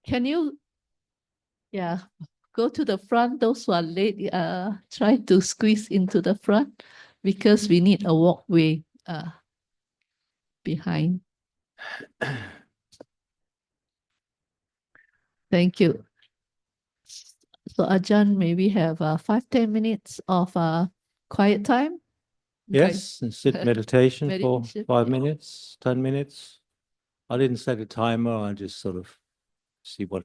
Can you, go to the front? Those who are late, try to squeeze into the front because we need a walkway behind. Thank you. So Ajahn, may we have 5-10 minutes of quiet time? Yes, and sit meditation for Meditation, 5 minutes, 10 minutes. I didn't set a timer, I just sort of see what.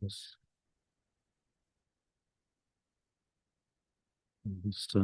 Yes. Just,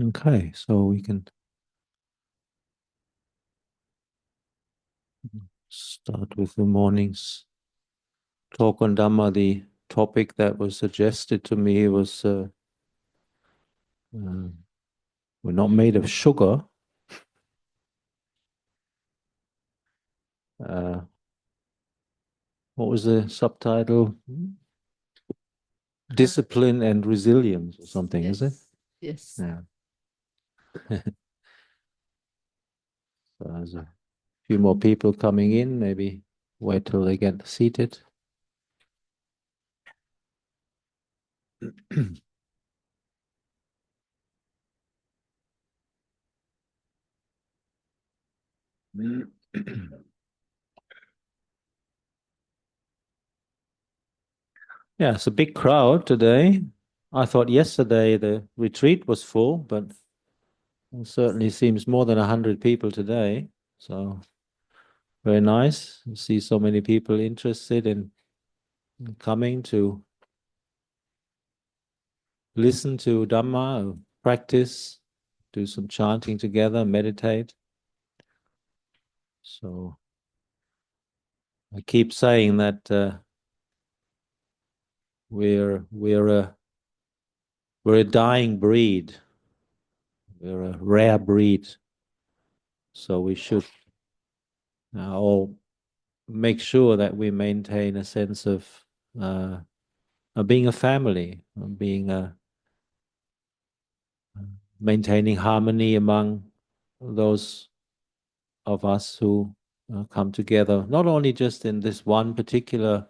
Okay, so we can start with the morning's talk on Dhamma. The topic that was suggested to me was we're not made of sugar. Uh, what was the subtitle? Discipline and resilience or something, is it? Yes. Yeah. So there's a few more people coming in, maybe wait till they get seated. Yeah, it's a big crowd today. I thought yesterday the retreat was full, but it certainly seems more than 100 people today. So very nice to see so many people interested in coming to listen to Dhamma, practice, do some chanting together, meditate. So I keep saying that we're a dying breed. We're a rare breed. So we should all make sure that we maintain a sense of being a family, maintaining harmony among those of us who come together, not only just in this one particular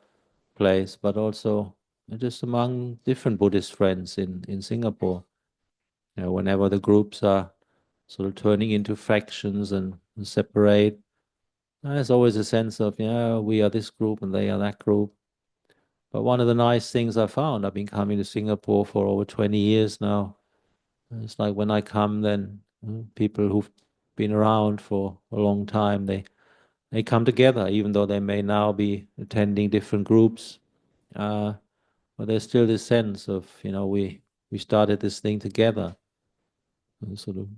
place, but also just among different Buddhist friends in Singapore. You know, whenever the groups are sort of turning into factions and separate, there's always a sense of, yeah, we are this group and they are that group. But one of the nice things I found, I've been coming to Singapore for over 20 years now. It's like when I come, then people who've been around for a long time, they come together, even though they may now be attending different groups. But there's still this sense of, you know, we started this thing together. And sort of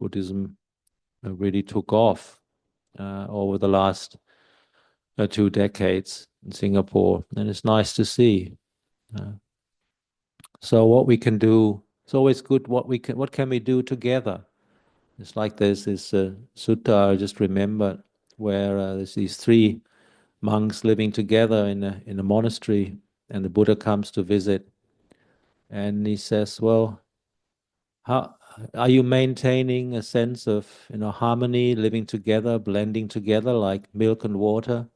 Buddhism really took off over the last 2 decades in Singapore, and it's nice to see. So what we can do, it's always good. What can we do together? It's like there's this sutta I just remembered where there's these three monks living together in a monastery, and the Buddha comes to visit, and he says, "Well, how are you maintaining a sense of, you know, harmony, living together, blending together like milk and water?"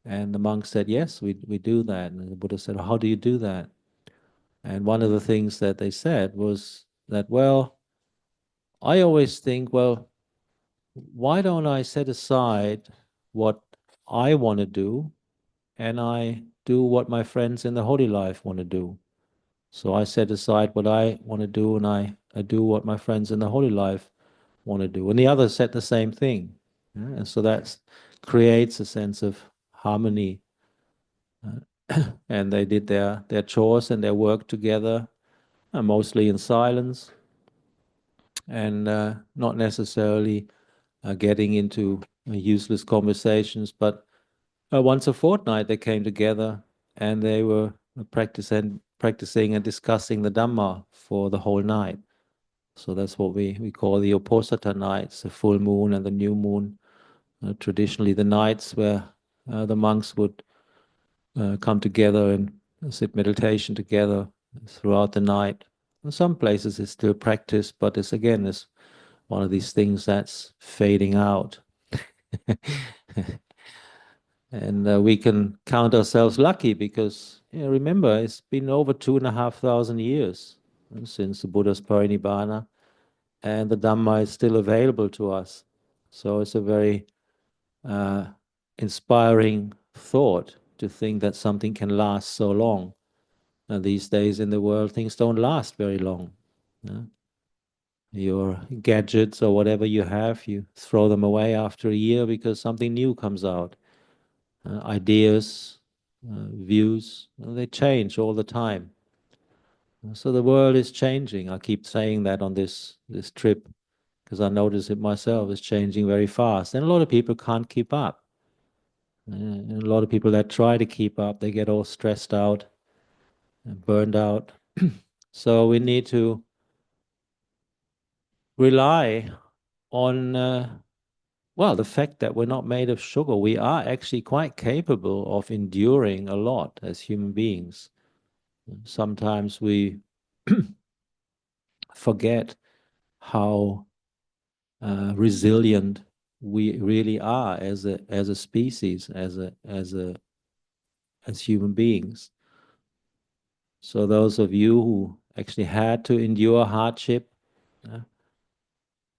And the monk said, yes, we do that. And the Buddha said, how do you do that? And one of the things that they said was that, well, I always think, well, why don't I set aside what I want to do and I do what my friends in the holy life want to do? So I set aside what I want to do and I do what my friends in the holy life want to do. And the others said the same thing. And so that creates a sense of harmony. And they did their chores and their work together, mostly in silence, and not necessarily getting into useless conversations. But once a fortnight they came together and they were practicing and discussing the Dhamma for the whole night. So that's what we call the Uposatha nights, the full moon and the new moon. Traditionally the nights where the monks would come together and sit meditation together throughout the night. In some places it's still practiced, but it's again it's one of these things that's fading out. And we can count ourselves lucky because, remember, it's been over 2,500 years since the Buddha's parinibbana, and the Dhamma is still available to us. So it's a very inspiring thought to think that something can last so long. And these days in the world, things don't last very long. Your gadgets or whatever you have, you throw them away after a year because something new comes out. Ideas, views, they change all the time. So the world is changing. I keep saying that on this trip because I notice it myself. It's changing very fast, and a lot of people can't keep up. And a lot of people that try to keep up, they get all stressed out and burned out. So we need to rely on well, the fact that we're not made of sugar. We are actually quite capable of enduring a lot as human beings. Sometimes we forget how resilient we really are as a species, as human beings. So those of you who actually had to endure hardship,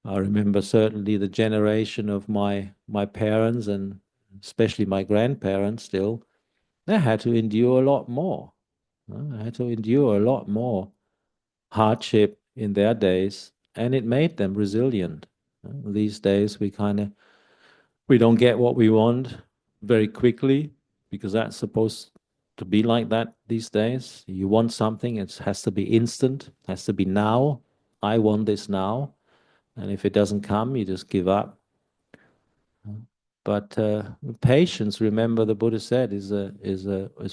I remember certainly the generation of my parents and especially my grandparents still, they had to endure a lot more. They had to endure a lot more hardship in their days, and it made them resilient. These days we don't get what we want very quickly because that's supposed to be like that these days. You want something, it has to be instant, has to be now. I want this now. And if it doesn't come, you just give up. But patience, remember, the Buddha said, is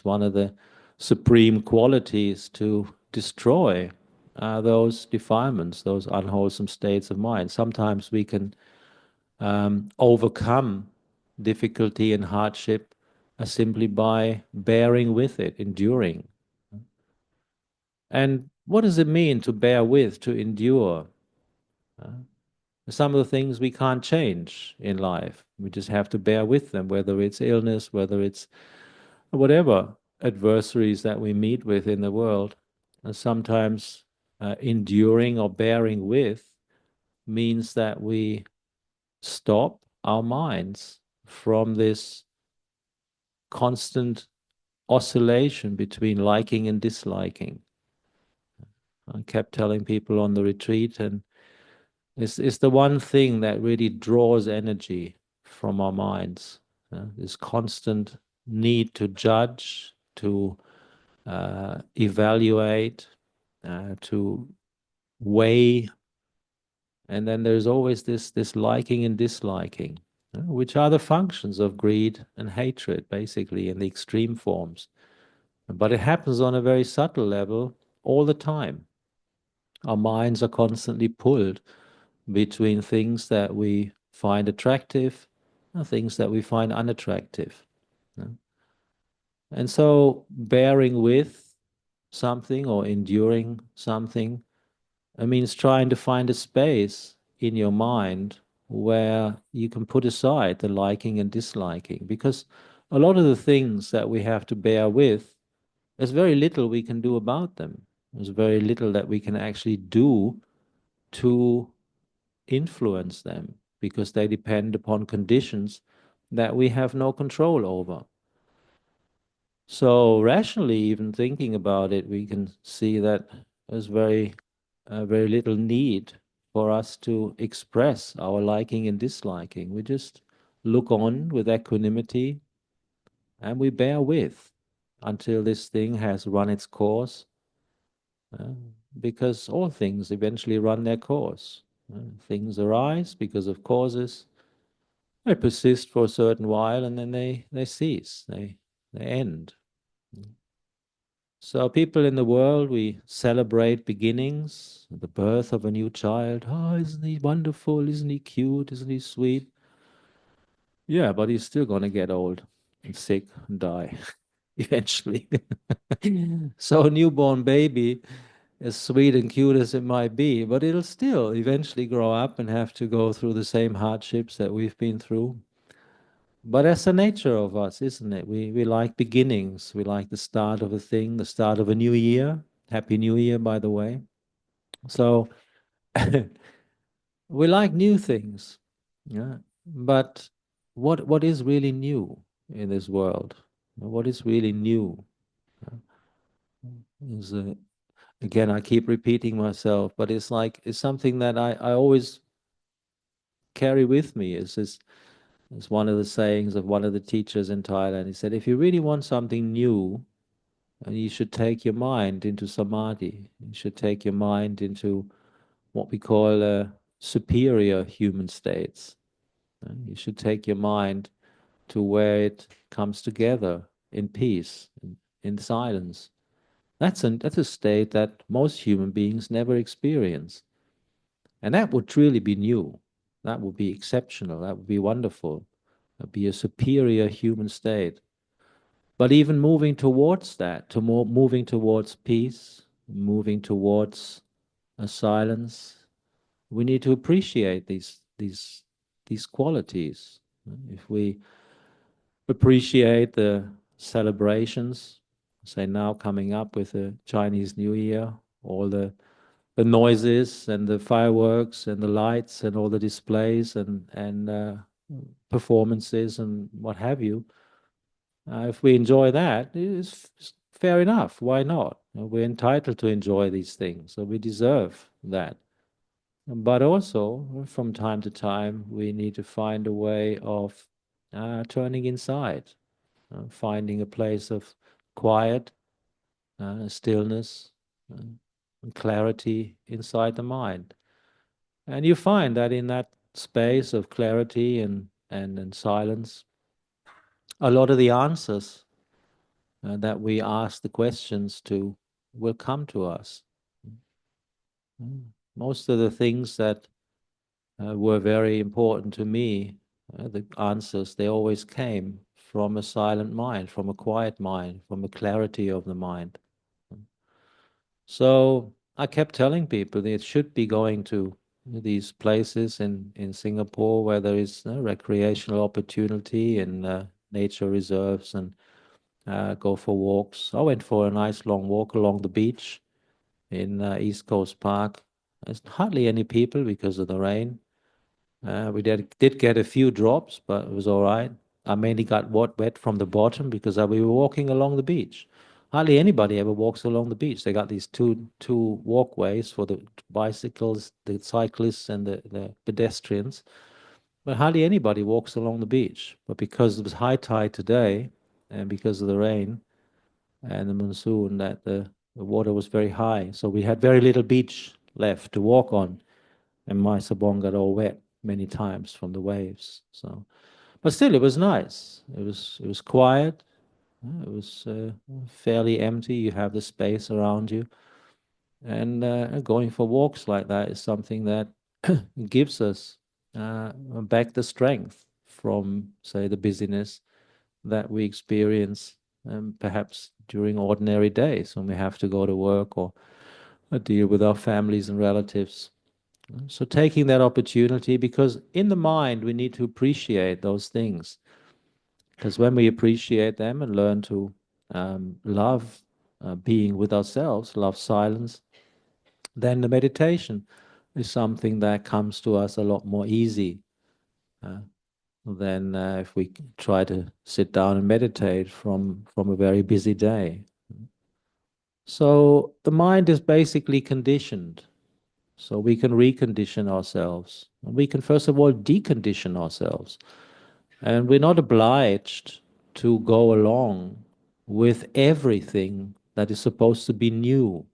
one of the supreme qualities to destroy those defilements, those unwholesome states of mind. Sometimes we can overcome difficulty and hardship simply by bearing with it, enduring. And what does it mean to bear with, to endure? Some of the things we can't change in life. We just have to bear with them, whether it's illness, whether it's whatever adversaries that we meet with in the world. And sometimes enduring or bearing with means that we stop our minds from this constant oscillation between liking and disliking. I kept telling people on the retreat, and it's the one thing that really draws energy from our minds. This constant need to judge, to evaluate, to weigh, and then there's always this liking and disliking, which are the functions of greed and hatred, basically, in the extreme forms. But it happens on a very subtle level all the time. Our minds are constantly pulled between things that we find attractive and things that we find unattractive. And so bearing with something or enduring something, it means trying to find a space in your mind where you can put aside the liking and disliking, because a lot of the things that we have to bear with, there's very little we can do about them. There's very little that we can actually do to influence them, because they depend upon conditions that we have no control over. So rationally, even thinking about it, we can see that there's very little need for us to express our liking and disliking. We just look on with equanimity and we bear with until this thing has run its course, uh, because all things eventually run their course. Things arise because of causes. They persist for a certain while and then they cease, they end. So people in the world, we celebrate beginnings, the birth of a new child. Oh, isn't he wonderful? Isn't he cute? Isn't he sweet? Yeah, but he's still going to get old and sick and die eventually. So a newborn baby, as sweet and cute as it might be, but it'll still eventually grow up and have to go through the same hardships that we've been through. But that's the nature of us, isn't it? We like beginnings. We like the start of a thing, the start of a new year. Happy New Year, by the way. So we like new things. Yeah. But what is really new in this world? What is really new? Is again, I keep repeating myself, but it's something that I always carry with me. It's one of the sayings of one of the teachers in Thailand. He said, if you really want something new, and you should take your mind into samadhi. You should take your mind into what we call superior human states. You should take your mind to where it comes together in peace, in silence. That's a state that most human beings never experience. And that would truly be new. That would be exceptional. That would be wonderful. That would be a superior human state. But even moving towards that, moving towards peace, moving towards a silence, we need to appreciate these qualities. If we appreciate the celebrations, say now coming up with the Chinese New Year, all the noises and the fireworks and the lights and all the displays and performances and what have you. If we enjoy that, it's fair enough. Why not? We're entitled to enjoy these things, so we deserve that. But also, from time to time, we need to find a way of turning inside, finding a place of quiet, stillness, and clarity inside the mind. And you find that in that space of clarity and silence, a lot of the answers that we ask the questions to will come to us. Most of the things that were very important to me, the answers, they always came from a silent mind, from a quiet mind, from a clarity of the mind. So I kept telling people they should be going to these places in Singapore where there is recreational opportunity and nature reserves and go for walks. I went for a nice long walk along the beach in East Coast Park. There's hardly any people because of the rain. We did get a few drops, but it was all right. I mainly got wet from the bottom because we were walking along the beach. Hardly anybody ever walks along the beach. They got these two walkways for the bicycles, the cyclists, and the pedestrians. But hardly anybody walks along the beach. But because it was high tide today, and because of the rain and the monsoon, that the water was very high. So we had very little beach left to walk on. And my sabong got all wet many times from the waves. So, but still, it was nice. It was quiet. It was fairly empty. You have the space around you, and going for walks like that is something that gives us back the strength from, say, the busyness that we experience, perhaps during ordinary days when we have to go to work or deal with our families and relatives. So taking that opportunity, because in the mind we need to appreciate those things. Because when we appreciate them and learn to love being with ourselves, love silence, then the meditation is something that comes to us a lot more easy uh, than if we try to sit down and meditate from a very busy day. So the mind is basically conditioned. So we can recondition ourselves. We can first of all decondition ourselves. And we're not obliged to go along with everything that is supposed to be new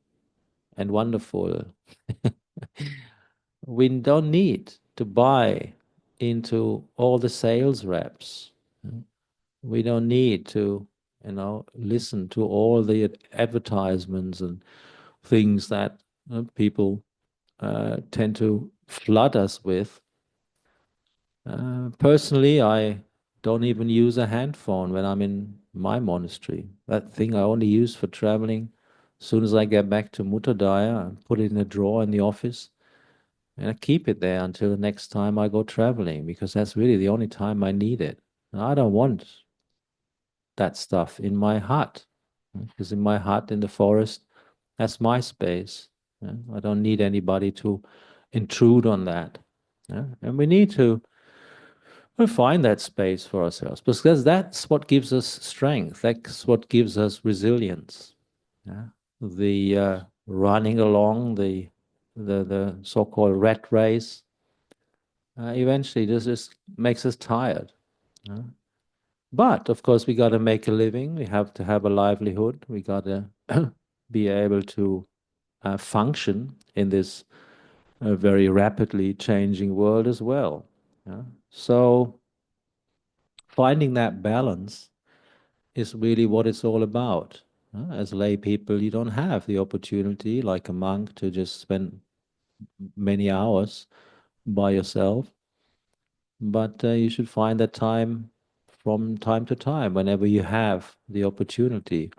and wonderful. We don't need to buy into all the sales reps. We don't need to, listen to all the advertisements and things that people tend to flood us with. Personally, I don't even use a hand phone when I'm in my monastery. That thing I only use for traveling. As soon as I get back to Muttodaya, I put it in a drawer in the office, and I keep it there until the next time I go traveling, because that's really the only time I need it. And I don't want that stuff in my hut, because in my hut in the forest, that's my space. I don't need anybody to intrude on that. And we need to find that space for ourselves, because that's what gives us strength. That's what gives us resilience. Yeah? The running along the so-called rat race eventually just makes us tired. Yeah? But of course, we got to make a living. We have to have a livelihood. We got to be able to function in this very rapidly changing world as well. Yeah? So finding that balance is really what it's all about. As lay people, you don't have the opportunity, like a monk, to just spend many hours by yourself. But you should find that time from time to time, whenever you have the opportunity.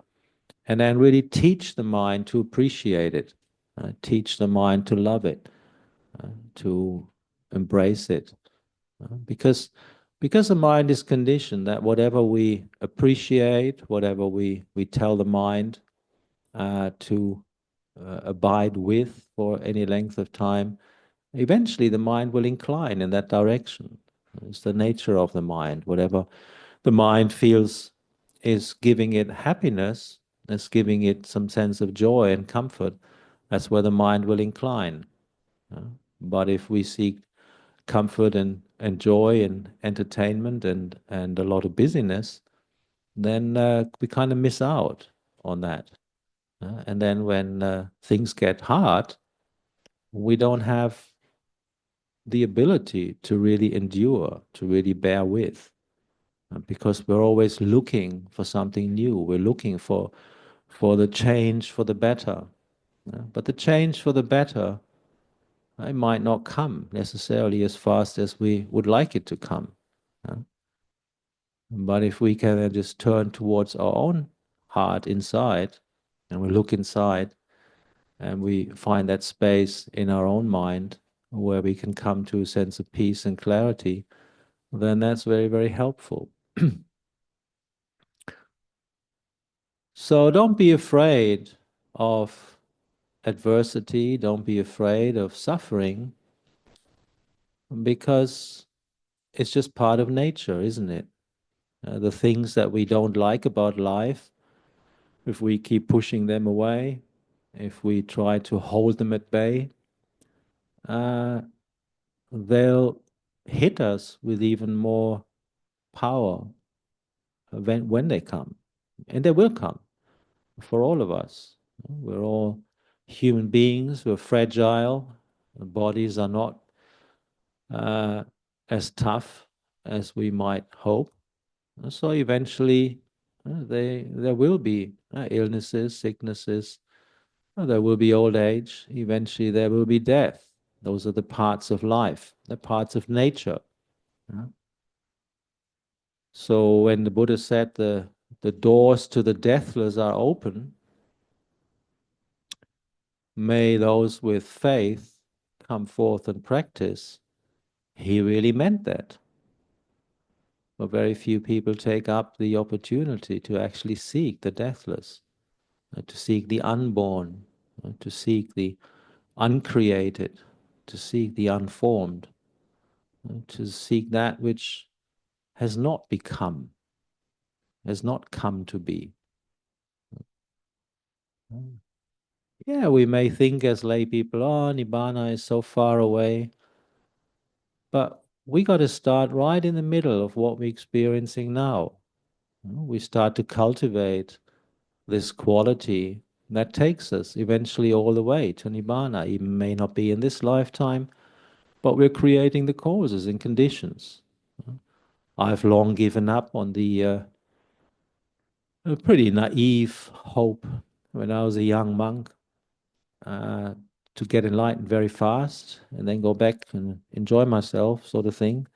And then really teach the mind to appreciate it, teach the mind to love it, to embrace it. Because the mind is conditioned that whatever we appreciate, whatever we tell the mind to abide with for any length of time, eventually the mind will incline in that direction. It's the nature of the mind. Whatever the mind feels is giving it happiness, is giving it some sense of joy and comfort, that's where the mind will incline. But if we seek comfort and joy and entertainment and a lot of busyness, then we kind of miss out on that. And then when things get hard, we don't have the ability to really endure, to really bear with, because we're always looking for something new. We're looking for the change for the better. But the change for the better, it might not come necessarily as fast as we would like it to come. But if we can just turn towards our own heart inside, and we look inside, and we find that space in our own mind where we can come to a sense of peace and clarity, then that's very, very helpful. So don't be afraid of adversity, don't be afraid of suffering, because it's just part of nature, isn't it? The things that we don't like about life, if we keep pushing them away, if we try to hold them at bay, uh, they'll hit us with even more power when they come. And they will come for all of us. We're all human beings, we're fragile, our bodies are not as tough as we might hope. So eventually there will be illnesses, sicknesses, there will be old age, eventually there will be death. Those are the parts of life, the parts of nature. So when the Buddha said the doors to the deathless are open, may those with faith come forth and practice, he really meant that. but very few people take up the opportunity to actually seek the deathless, to seek the unborn, to seek the uncreated, to seek the unformed, to seek that which has not become, has not come to be. Yeah, we may think as lay people, oh, Nibbana is so far away, but we got to start right in the middle of what we're experiencing now. We start to cultivate this quality that takes us eventually all the way to Nibbana. It may not be in this lifetime, but we're creating the causes and conditions. I've long given up on the a pretty naive hope when I was a young monk to get enlightened very fast and then go back and enjoy myself, sort of thing.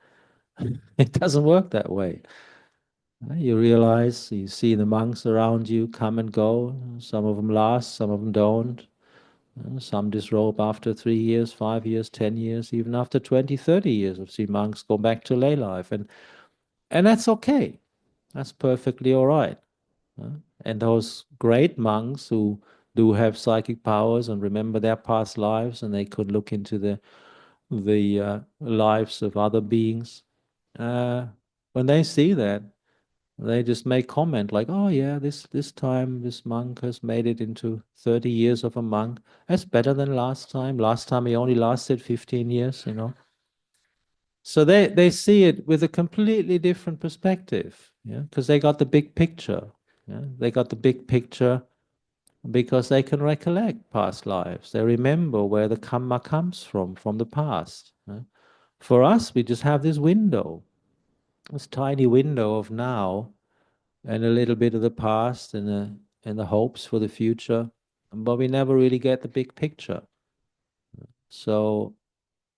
It doesn't work that way. You realize, you see the monks around you come and go. Some of them last, some of them don't. Some disrobe after 3 years, 5 years, 10 years, even after 20, 30 years. I've seen monks go back to lay life. And that's okay. That's perfectly all right. And those great monks who do have psychic powers and remember their past lives, and they could look into the lives of other beings, when they see that, they just make comment like, oh yeah, this time this monk has made it into 30 years of a monk. That's better than last time. Last time he only lasted 15 years, you know. So they see it with a completely different perspective, yeah, because they got the big picture. Yeah? They got the big picture because they can recollect past lives. They remember where the karma comes from the past. Yeah? For us, we just have this window, this tiny window of now, and a little bit of the past and the hopes for the future, but we never really get the big picture. So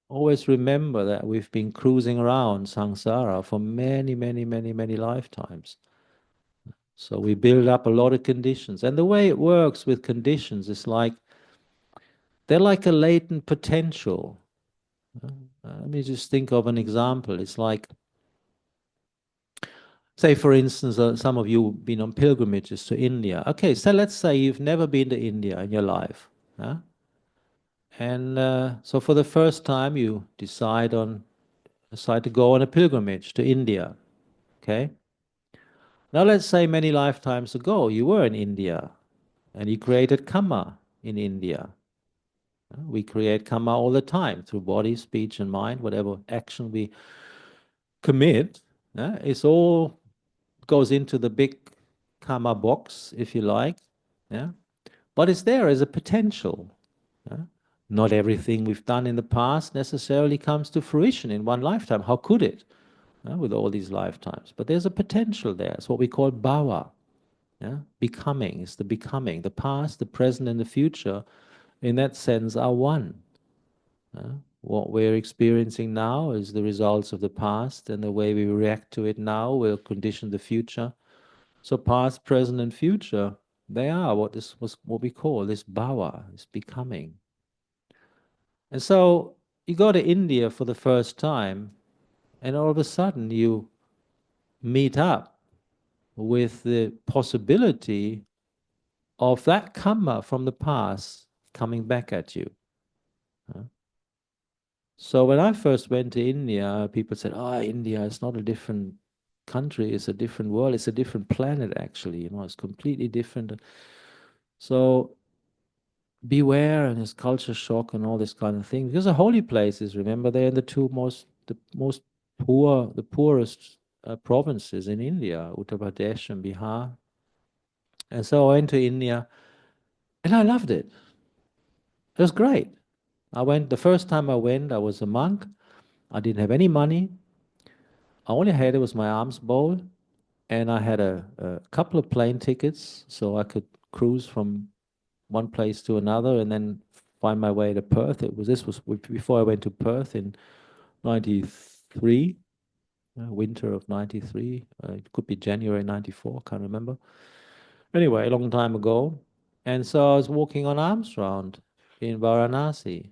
always remember that we've been cruising around samsara for many, many, many, many lifetimes. So we build up a lot of conditions. And the way it works with conditions is like, they're like a latent potential. Let me just think of an example. It's like, say, for instance, some of you have been on pilgrimages to India. Okay, so let's say you've never been to India in your life. And so for the first time, you decide to go on a pilgrimage to India. Okay? Now let's say many lifetimes ago, you were in India, and you created karma in India. We create karma all the time through body, speech, and mind. Whatever action we commit, it's all goes into the big karma box, if you like. Yeah? But it's there as a potential. Not everything we've done in the past necessarily comes to fruition in one lifetime. How could it? With all these lifetimes. But there's a potential there. It's what we call bhava. Becoming. It's the becoming. The past, the present, and the future, in that sense, are one. What we're experiencing now is the results of the past, and the way we react to it now will condition the future. So past, present, and future, they are what we call this bhava, this becoming. And so you go to India for the first time, and all of a sudden you meet up with the possibility of that karma from the past coming back at you. So when I first went to India, people said, "Oh, India is not a different country; it's a different world. It's a different planet, actually. You know, it's completely different." So beware, and it's culture shock and all this kind of thing. Because the holy places, remember, they're in the most poor, the poorest provinces in India, Uttar Pradesh and Bihar. And so I went to India, and I loved it. It was great. The first time I went, I was a monk. I didn't have any money. I only had it was my alms bowl, and I had a couple of plane tickets, so I could cruise from one place to another, and then find my way to Perth. This was before I went to Perth in '93, winter of '93. It could be January '94, can't remember. Anyway, a long time ago, and so I was walking on alms round in Varanasi,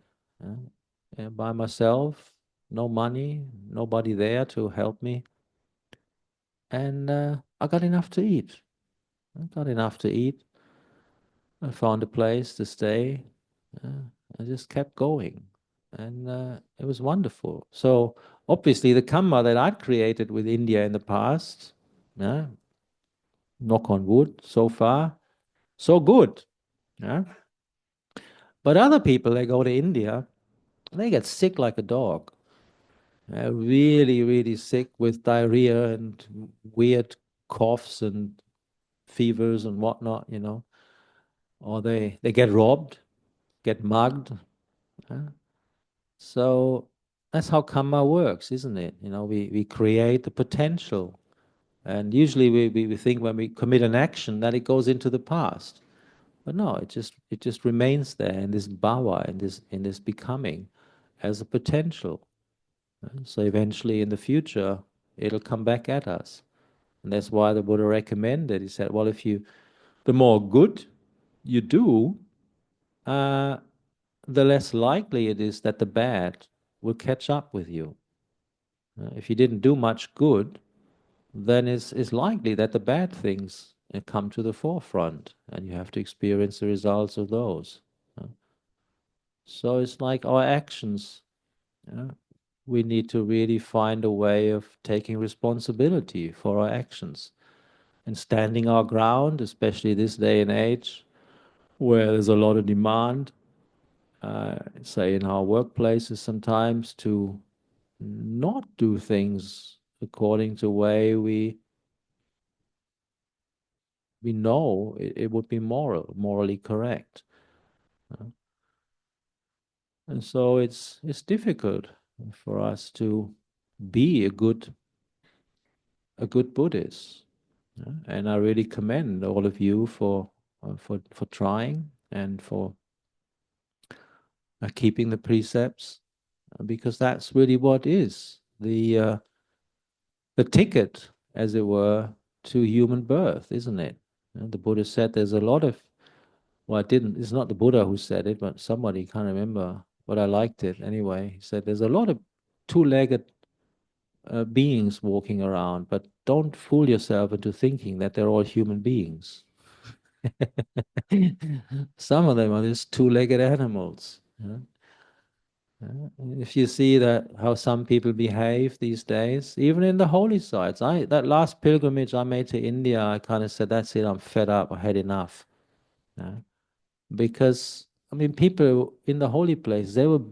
and by myself, no money, nobody there to help me. and I got enough to eat. I got enough to eat. I found a place to stay. Uh, I just kept going, and it was wonderful. So obviously, the karma that I'd created with India in the past, yeah, knock on wood, so far, so good. Yeah. But other people, they go to India, they get sick like a dog. Really, really sick with diarrhea and weird coughs and fevers and whatnot, or they get robbed, get mugged. Yeah. So that's how karma works, isn't it? We create the potential. And usually we think when we commit an action that it goes into the past. But no, it just remains there in this bhava, in this becoming, as a potential. So eventually in the future, it'll come back at us. And that's why the Buddha recommended, he said, well, the more good you do, uh, the less likely it is that the bad will catch up with you. If you didn't do much good, then it's likely that the bad things come to the forefront and you have to experience the results of those. So it's like our actions. uh, We need to really find a way of taking responsibility for our actions and standing our ground, especially this day and age where there's a lot of demand, say in our workplaces sometimes, to not do things according to the way we know it would be morally correct. And so it's difficult for us to be a good Buddhist. And I really commend all of you for trying and for keeping the precepts, because that's really what is the ticket, as it were, to human birth, isn't it? The Buddha said there's a lot of, well, it's not the Buddha who said it, but somebody, can't remember, but I liked it anyway. He said there's a lot of two-legged beings walking around, but don't fool yourself into thinking that they're all human beings. Some of them are just two-legged animals. If you see that how some people behave these days, even in the holy sites, that last pilgrimage I made to India, I kind of said, "That's it. I'm fed up. I had enough." Yeah. Because I mean, people in the holy place, they were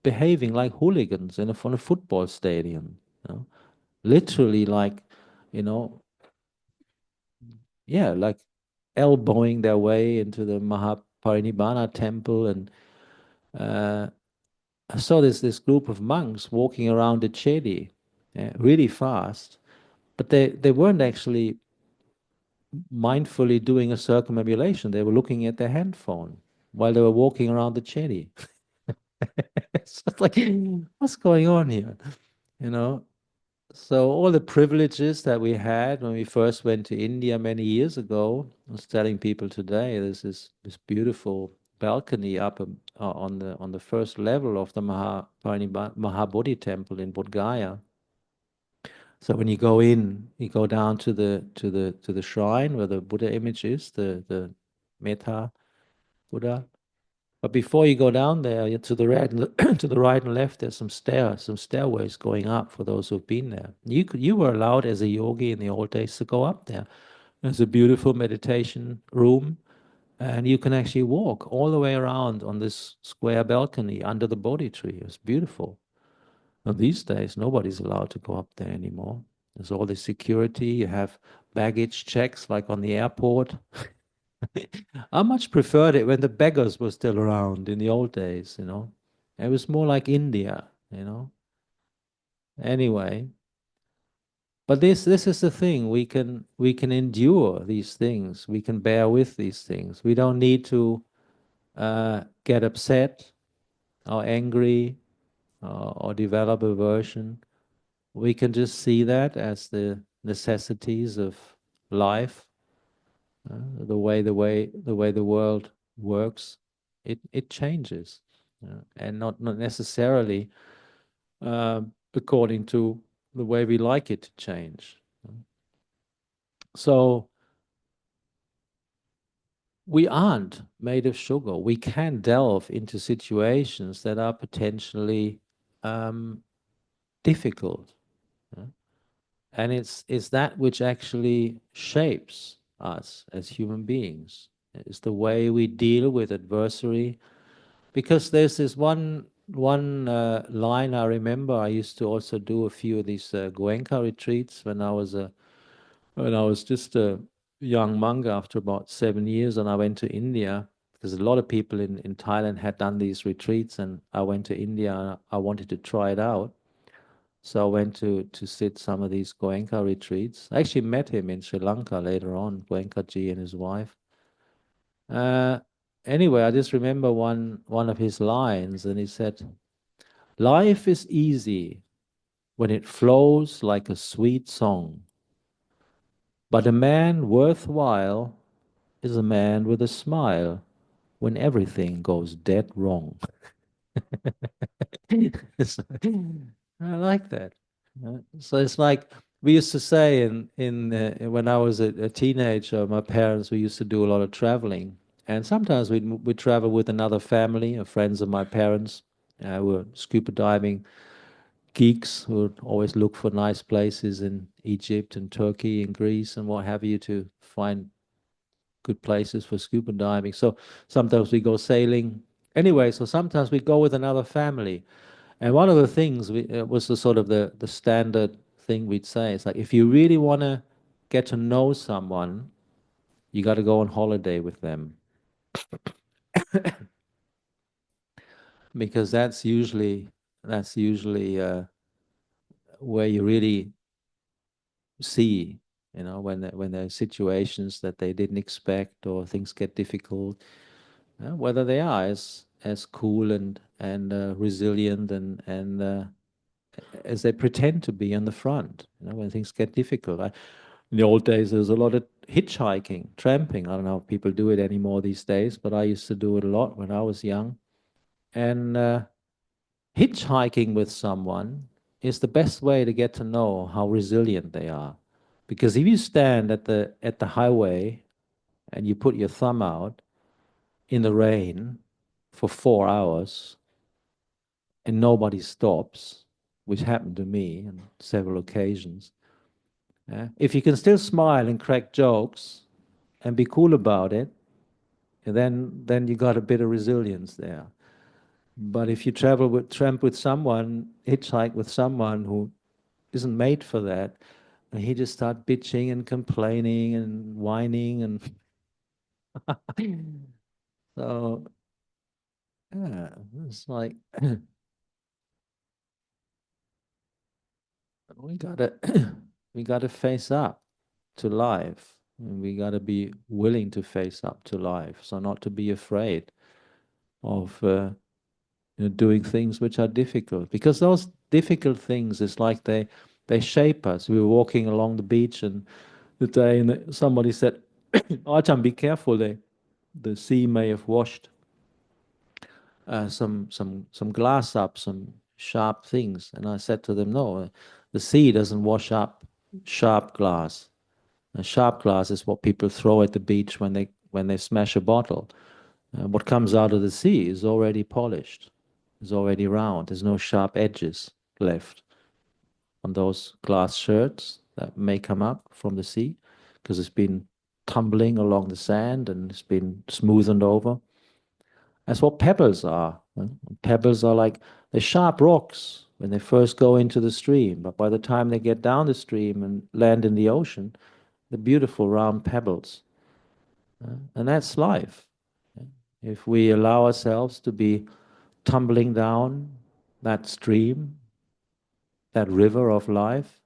behaving like hooligans on a football stadium. Literally, like, you know, yeah, like elbowing their way into the Mahaparinibbana temple. And uh, I saw this group of monks walking around the Chedi, really fast, but they weren't actually mindfully doing a circumambulation. They were looking at their handphone while they were walking around the Chedi. It's just like, what's going on here? You know, So all the privileges that we had when we first went to India many years ago, I was telling people today, there's this beautiful balcony up on the first level of the Mahabodhi temple in Bodh Gaya. So when you go in, you go down to the shrine where the Buddha image is, the Metta Buddha. But before you go down there, to the right and to the right and left, there's some stairways going up for those who've been there. You were allowed as a yogi in the old days to go up there. There's a beautiful meditation room, and you can actually walk all the way around on this square balcony under the Bodhi tree. It's beautiful. Now these days, nobody's allowed to go up there anymore. There's all this security. You have baggage checks like on the airport. I much preferred it when the beggars were still around in the old days. It was more like India. Anyway, but this is the thing. We can endure these things. We can bear with these things. We don't need to get upset or angry or develop aversion. We can just see that as the necessities of life. The way the world works, it changes, and not necessarily according to the way we like it to change. So we aren't made of sugar. We can delve into situations that are potentially difficult. Yeah? And it's that which actually shapes us as human beings. It's the way we deal with adversity. Because there's this one line I remember. I used to also do a few of these Goenka retreats when I was just a young monk after about 7 years, and I went to India because a lot of people in Thailand had done these retreats, and I went to India and I wanted to try it out. So I went to sit some of these Goenka retreats. I actually met him in Sri Lanka later on, Goenkaji and his wife. Uh, anyway, I just remember one of his lines, and he said, "Life is easy when it flows like a sweet song, but a man worthwhile is a man with a smile when everything goes dead wrong." So, I like that. So it's like we used to say in when I was a teenager, my parents, we used to do a lot of traveling, and sometimes we'd travel with another family, friends of my parents. Were scuba diving geeks who would always look for nice places in Egypt and Turkey and Greece and what have you to find good places for scuba diving. So sometimes we go sailing. Anyway, so sometimes we go with another family. And one of the things was the sort of the standard thing we'd say. It's like, if you really want to get to know someone, you got to go on holiday with them. Because that's usually where you really see, when there are situations that they didn't expect or things get difficult, whether they are as cool and resilient and as they pretend to be on the front. When things get difficult. In the old days, there was a lot of hitchhiking, tramping. I don't know if people do it anymore these days, but I used to do it a lot when I was young. And hitchhiking with someone is the best way to get to know how resilient they are. Because if you stand at the highway and you put your thumb out in the rain for 4 hours and nobody stops, which happened to me on several occasions, if you can still smile and crack jokes and be cool about it, then you got a bit of resilience there. But if you tramp with someone, hitchhike with someone who isn't made for that, and he just start bitching and complaining and whining and so yeah, it's like we gotta we gotta face up to life. And we gotta be willing to face up to life. So not to be afraid of doing things which are difficult, because those difficult things is like they shape us. We were walking along the beach and the day, and somebody said, "Ajahn, be careful! The sea may have washed some glass up, some sharp things." And I said to them, "No, the sea doesn't wash up sharp glass. Sharp glass is what people throw at the beach when they smash a bottle. What comes out of the sea is already polished, is already round. There's no sharp edges left on those glass sherds that may come up from the sea because it's been tumbling along the sand and it's been smoothened over. That's what pebbles are. Pebbles are like the sharp rocks when they first go into the stream, but by the time they get down the stream and land in the ocean, they're beautiful round pebbles. And that's life. If we allow ourselves to be tumbling down that stream, that river of life,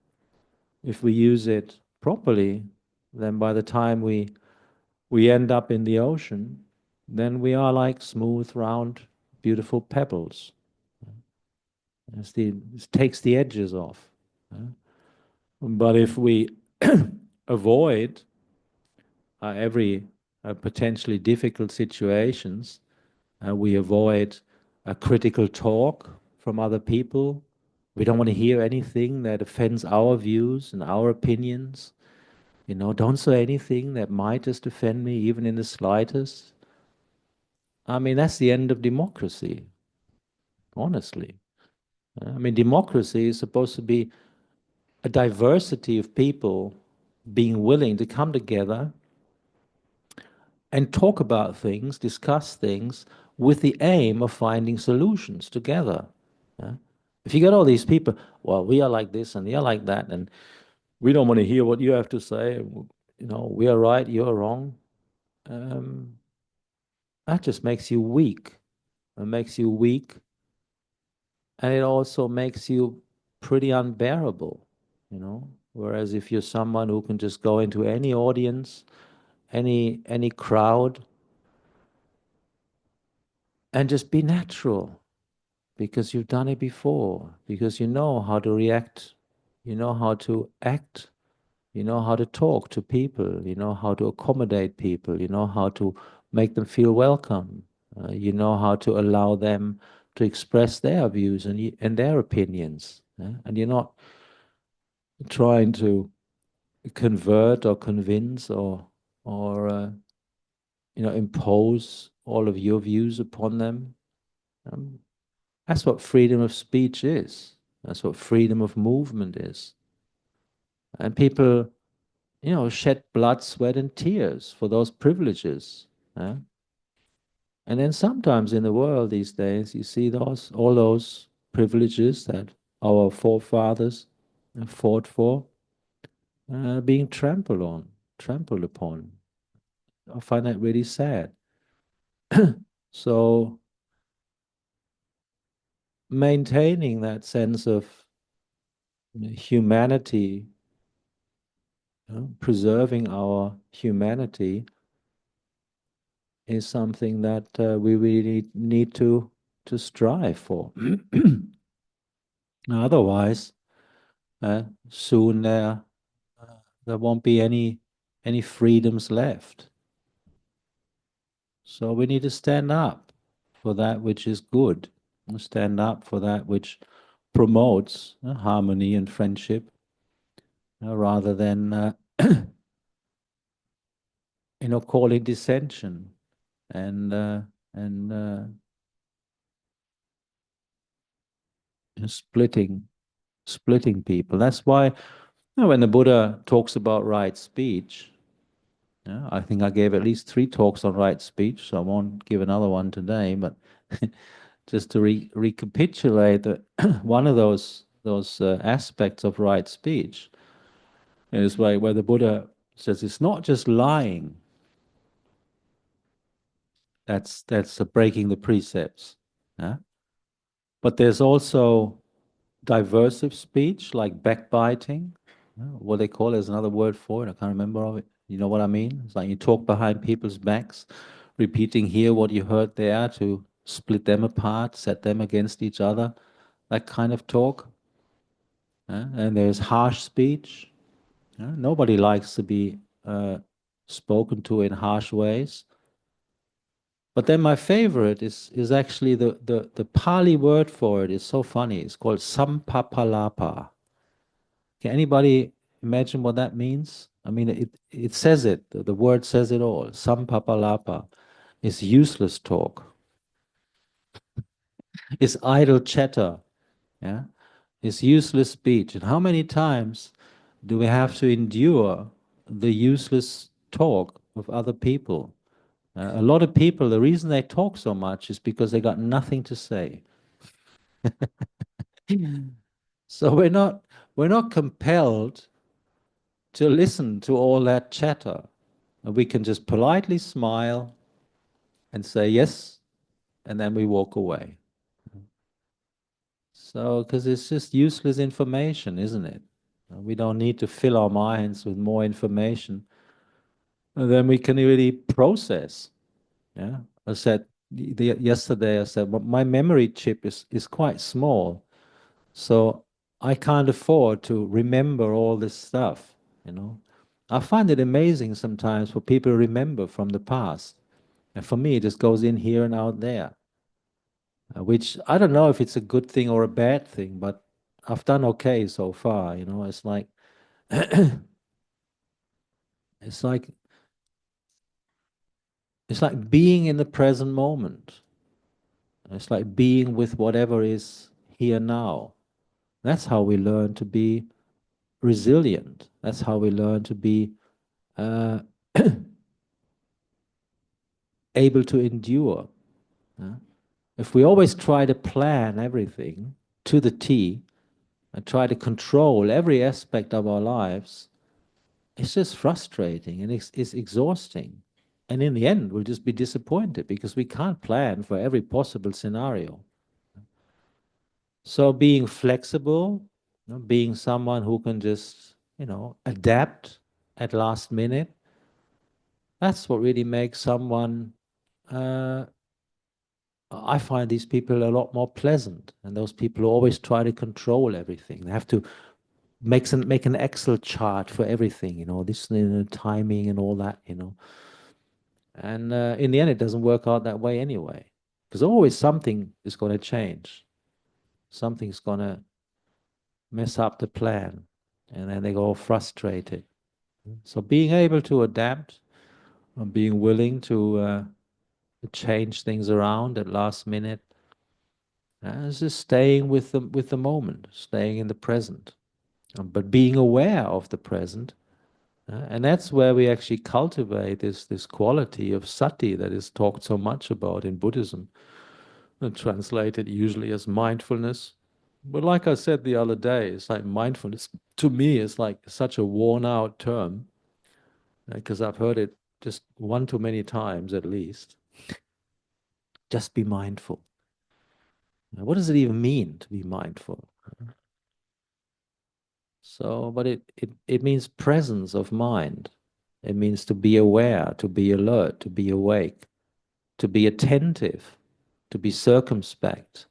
if we use it properly, then by the time we end up in the ocean, then we are like smooth, round, beautiful pebbles. It takes the edges off. But if we avoid every potentially difficult situations, we avoid a critical talk from other people. We don't want to hear anything that offends our views and our opinions. don't say anything that might just offend me, even in the slightest. I mean, that's the end of democracy, honestly. I mean, democracy is supposed to be a diversity of people being willing to come together and talk about things, discuss things, with the aim of finding solutions together. Yeah? If you get all these people, well, we are like this and they are like that, and we don't want to hear what you have to say, we are right, you're wrong, um, that just makes you weak. It makes you weak, and it also makes you pretty unbearable. Whereas if you're someone who can just go into any audience, any crowd, and just be natural, because you've done it before, because you know how to react, you know how to act, you know how to talk to people, you know how to accommodate people, you know how to make them feel welcome, you know how to allow them to express their views and their opinions. And you're not trying to convert or convince or impose all of your views upon them. Um, That's what freedom of speech is. That's what freedom of movement is. And people, shed blood, sweat, and tears for those privileges. And then sometimes in the world these days, you see all those privileges that our forefathers fought for, being trampled upon. I find that really sad. So maintaining that sense of humanity, preserving our humanity, is something that we really need to strive for. Otherwise, soon there won't be any freedoms left. So we need to stand up for that which is good, stand up for that which promotes harmony and friendship, rather than calling dissension and splitting people. That's why when the Buddha talks about right speech, I think I gave at least 3 talks on right speech, so I won't give another one today. But just to recapitulate that, one of those aspects of right speech is where the Buddha says it's not just lying that's breaking the precepts, yeah? But there's also diversive speech, like backbiting. What they call it is another word for it. I can't remember of it. You know what I mean? It's like you talk behind people's backs, repeating here what you heard there to split them apart, set them against each other. That kind of talk. And there's harsh speech. Nobody likes to be spoken to in harsh ways. But then my favorite is actually the Pali word for it is so funny. It's called sampapalapa. Can anybody imagine what that means? I mean, it says it. The word says it all. Sampapalapa is useless talk. It's idle chatter. Yeah, it's useless speech. And how many times do we have to endure the useless talk of other people? A lot of people, the reason they talk so much is because they got nothing to say. So we're not compelled to listen to all that chatter. We can just politely smile and say yes, and then we walk away. So, because it's just useless information, isn't it? We don't need to fill our minds with more information. And then we can really process. Yeah, I said yesterday. I said, well, my memory chip is quite small, so I can't afford to remember all this stuff. I find it amazing sometimes for people to remember from the past. And for me, it just goes in here and out there, which I don't know if it's a good thing or a bad thing, but I've done okay so far. It's like It's like being in the present moment. It's like being with whatever is here now. That's how we learn to be resilient. That's how we learn to be uh, able to endure. If we always try to plan everything to the T and try to control every aspect of our lives, it's just frustrating and it's exhausting. And in the end, we'll just be disappointed because we can't plan for every possible scenario. So being flexible, being someone who can just, adapt at last minute, that's what really makes someone, I find these people a lot more pleasant. And those people who always try to control everything. They have to make an Excel chart for everything, this timing and all that, And in the end, it doesn't work out that way anyway. Because always something is going to change. Something's going to mess up the plan. And then they go frustrated. So being able to adapt and being willing to change things around at last minute is just staying with the moment, staying in the present, but being aware of the present. And that's where we actually cultivate this quality of sati that is talked so much about in Buddhism, and translated usually as mindfulness. But like I said the other day, it's like mindfulness to me is like such a worn-out term, because I've heard it just one too many times at least. Just be mindful. Now, what does it even mean to be mindful? So, but it means presence of mind. It means to be aware, to be alert, to be awake, to be attentive, to be circumspect,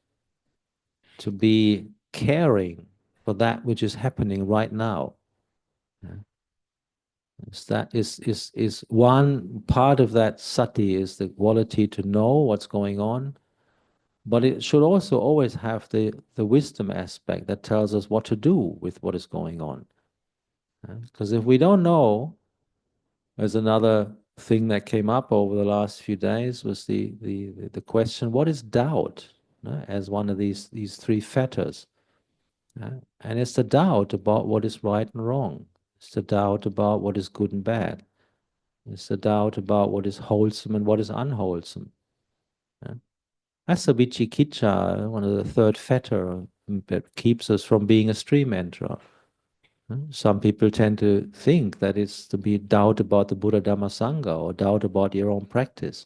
to be caring for that which is happening right now. That is one part of that sati, is the quality to know what's going on, but it should also always have the wisdom aspect that tells us what to do with what is going on. Because if we don't know, there's another thing that came up over the last few days was the question, what is doubt? As one of these three fetters. And it's the doubt about what is right and wrong. It's the doubt about what is good and bad. It's the doubt about what is wholesome and what is unwholesome. That's the vichikicha, one of the third fetter that keeps us from being a stream enterer. Some people tend to think that it's to be doubt about the Buddha Dhamma Sangha or doubt about your own practice.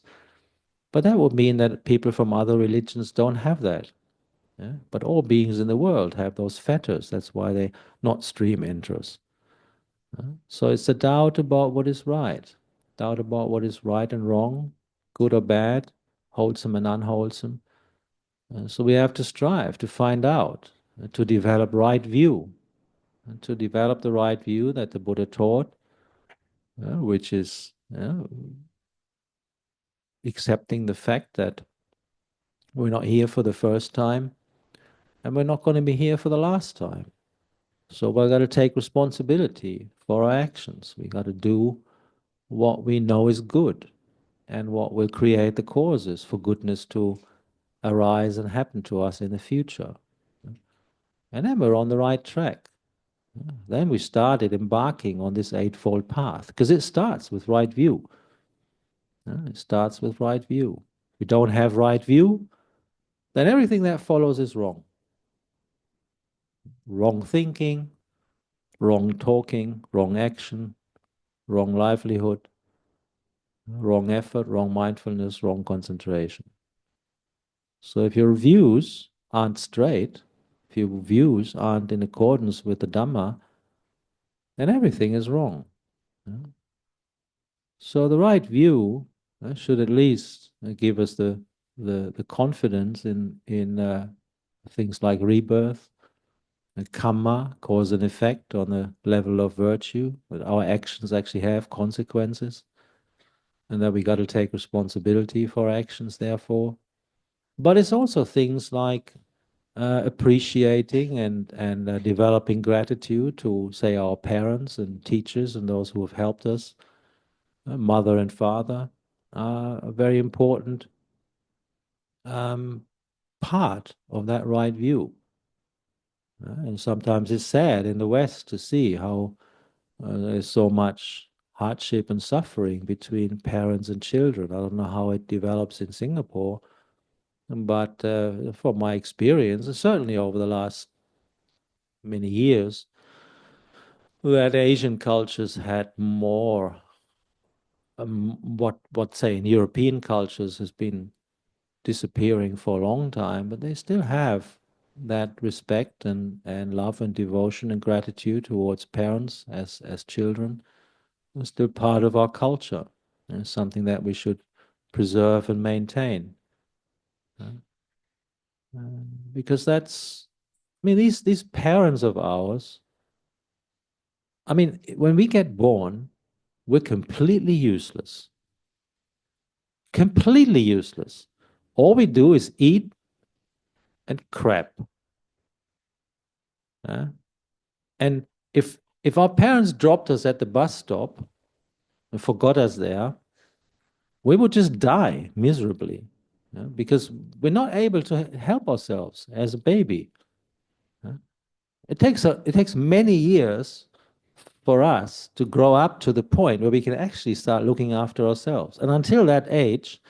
But that would mean that people from other religions don't have that. But all beings in the world have those fetters. That's why they're not stream enterers. So it's a doubt about what is right, doubt about what is right and wrong, good or bad, wholesome and unwholesome. So we have to strive to find out, to develop right view, and to develop the right view that the Buddha taught, which is accepting the fact that we're not here for the first time, and we're not going to be here for the last time. So we've got to take responsibility for our actions. We've got to do what we know is good and what will create the causes for goodness to arise and happen to us in the future. And then we're on the right track. Then we started embarking on this eightfold path, because it starts with right view. It starts with right view. If we don't have right view, then everything that follows is wrong. Wrong thinking, wrong talking, wrong action, wrong livelihood, wrong effort, wrong mindfulness, wrong concentration. So if your views aren't straight, if your views aren't in accordance with the Dhamma, then everything is wrong. So the right view should at least give us the confidence in things like rebirth, karma, cause and effect on the level of virtue, that our actions actually have consequences, and that we got to take responsibility for our actions, therefore. But it's also things like appreciating and developing gratitude to, say, our parents and teachers and those who have helped us mother and father are a very important part of that right view. And sometimes it's sad in the West to see how there's so much hardship and suffering between parents and children. I don't know how it develops in Singapore, but from my experience, and certainly over the last many years, that Asian cultures had more, what say in European cultures has been disappearing for a long time, but they still have that respect and love and devotion and gratitude towards parents as children. It's still part of our culture, and something that we should preserve and maintain. Because that's, I mean, these parents of ours, I mean, when we get born, we're completely useless. Completely useless. All we do is eat and crap. And if our parents dropped us at the bus stop and forgot us there, we would just die miserably, because we're not able to help ourselves as a baby. It takes many years for us to grow up to the point where we can actually start looking after ourselves. And until that age,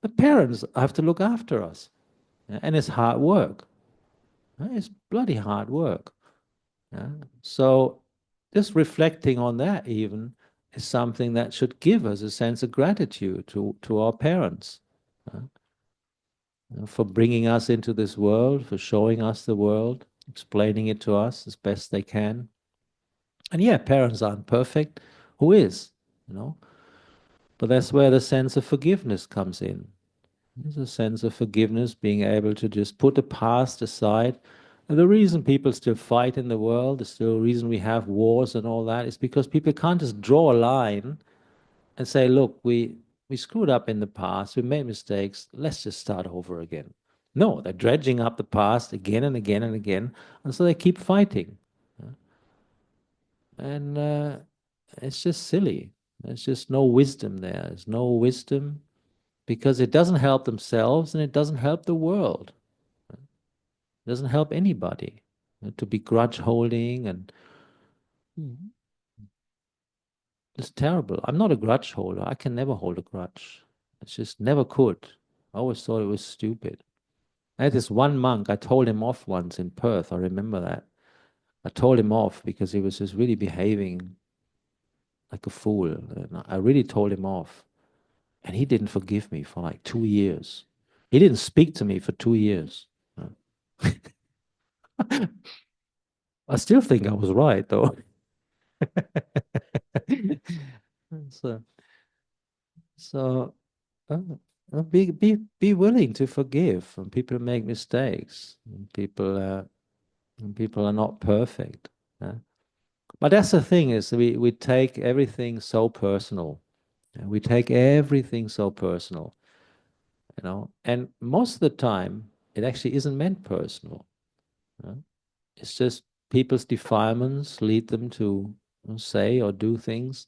the parents have to look after us. And it's hard work. It's bloody hard work. So just reflecting on that even is something that should give us a sense of gratitude to our parents, for bringing us into this world, for showing us the world, explaining it to us as best they can. And yeah, parents aren't perfect. Who is? You know? But that's where the sense of forgiveness comes in. There's a sense of forgiveness, being able to just put the past aside. And the reason people still fight in the world, the still reason we have wars and all that, is because people can't just draw a line and say, look, we screwed up in the past, we made mistakes, let's just start over again. No, they're dredging up the past again and again and again, and so they keep fighting. And it's just silly. There's just no wisdom there. There's no wisdom because it doesn't help themselves and it doesn't help the world. It doesn't help anybody to be grudge holding, and it's terrible. I'm not a grudge holder. I can never hold a grudge. It's just never could. I always thought it was stupid. I had this one monk, I told him off once in Perth. I remember that. I told him off because he was just really behaving like a fool. And I really told him off. And he didn't forgive me for like 2 years. He didn't speak to me for 2 years. I still think I was right, though. so, so be willing to forgive when people make mistakes. People are not perfect. But that's the thing, is we take everything so personal. We take everything so personal, and most of the time it actually isn't meant personal. It's just people's defilements lead them to say or do things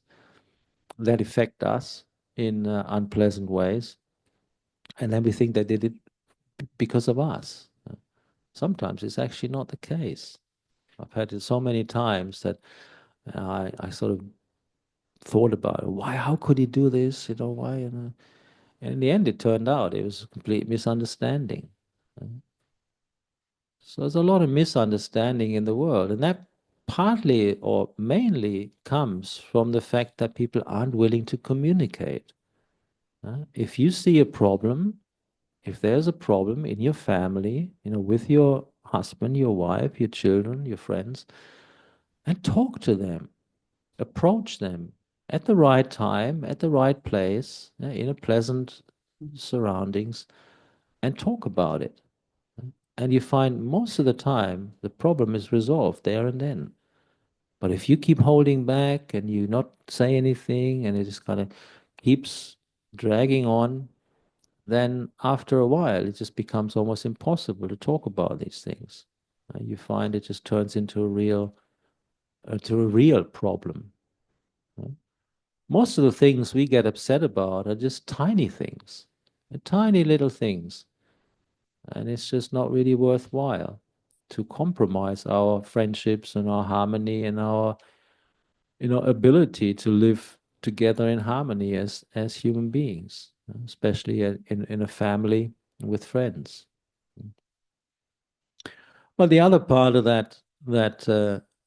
that affect us in unpleasant ways, and then we think they did it because of us. Sometimes it's actually not the case. I've had it so many times that I sort of thought about it. Why? How could he do this? Why? And in the end, it turned out it was a complete misunderstanding. So there's a lot of misunderstanding in the world, and that partly or mainly comes from the fact that people aren't willing to communicate. If you see a problem, if there's a problem in your family, with your husband, your wife, your children, your friends, and talk to them, approach them at the right time, at the right place, in a pleasant surroundings, and talk about it. And you find most of the time the problem is resolved there and then. But if you keep holding back and you not say anything and it just kind of keeps dragging on, then after a while it just becomes almost impossible to talk about these things. You find it just turns into a real problem. most of the things we get upset about are just tiny things, tiny little things. And it's just not really worthwhile to compromise our friendships and our harmony and our ability to live together in harmony as human beings, especially in a family with friends. But the other part of that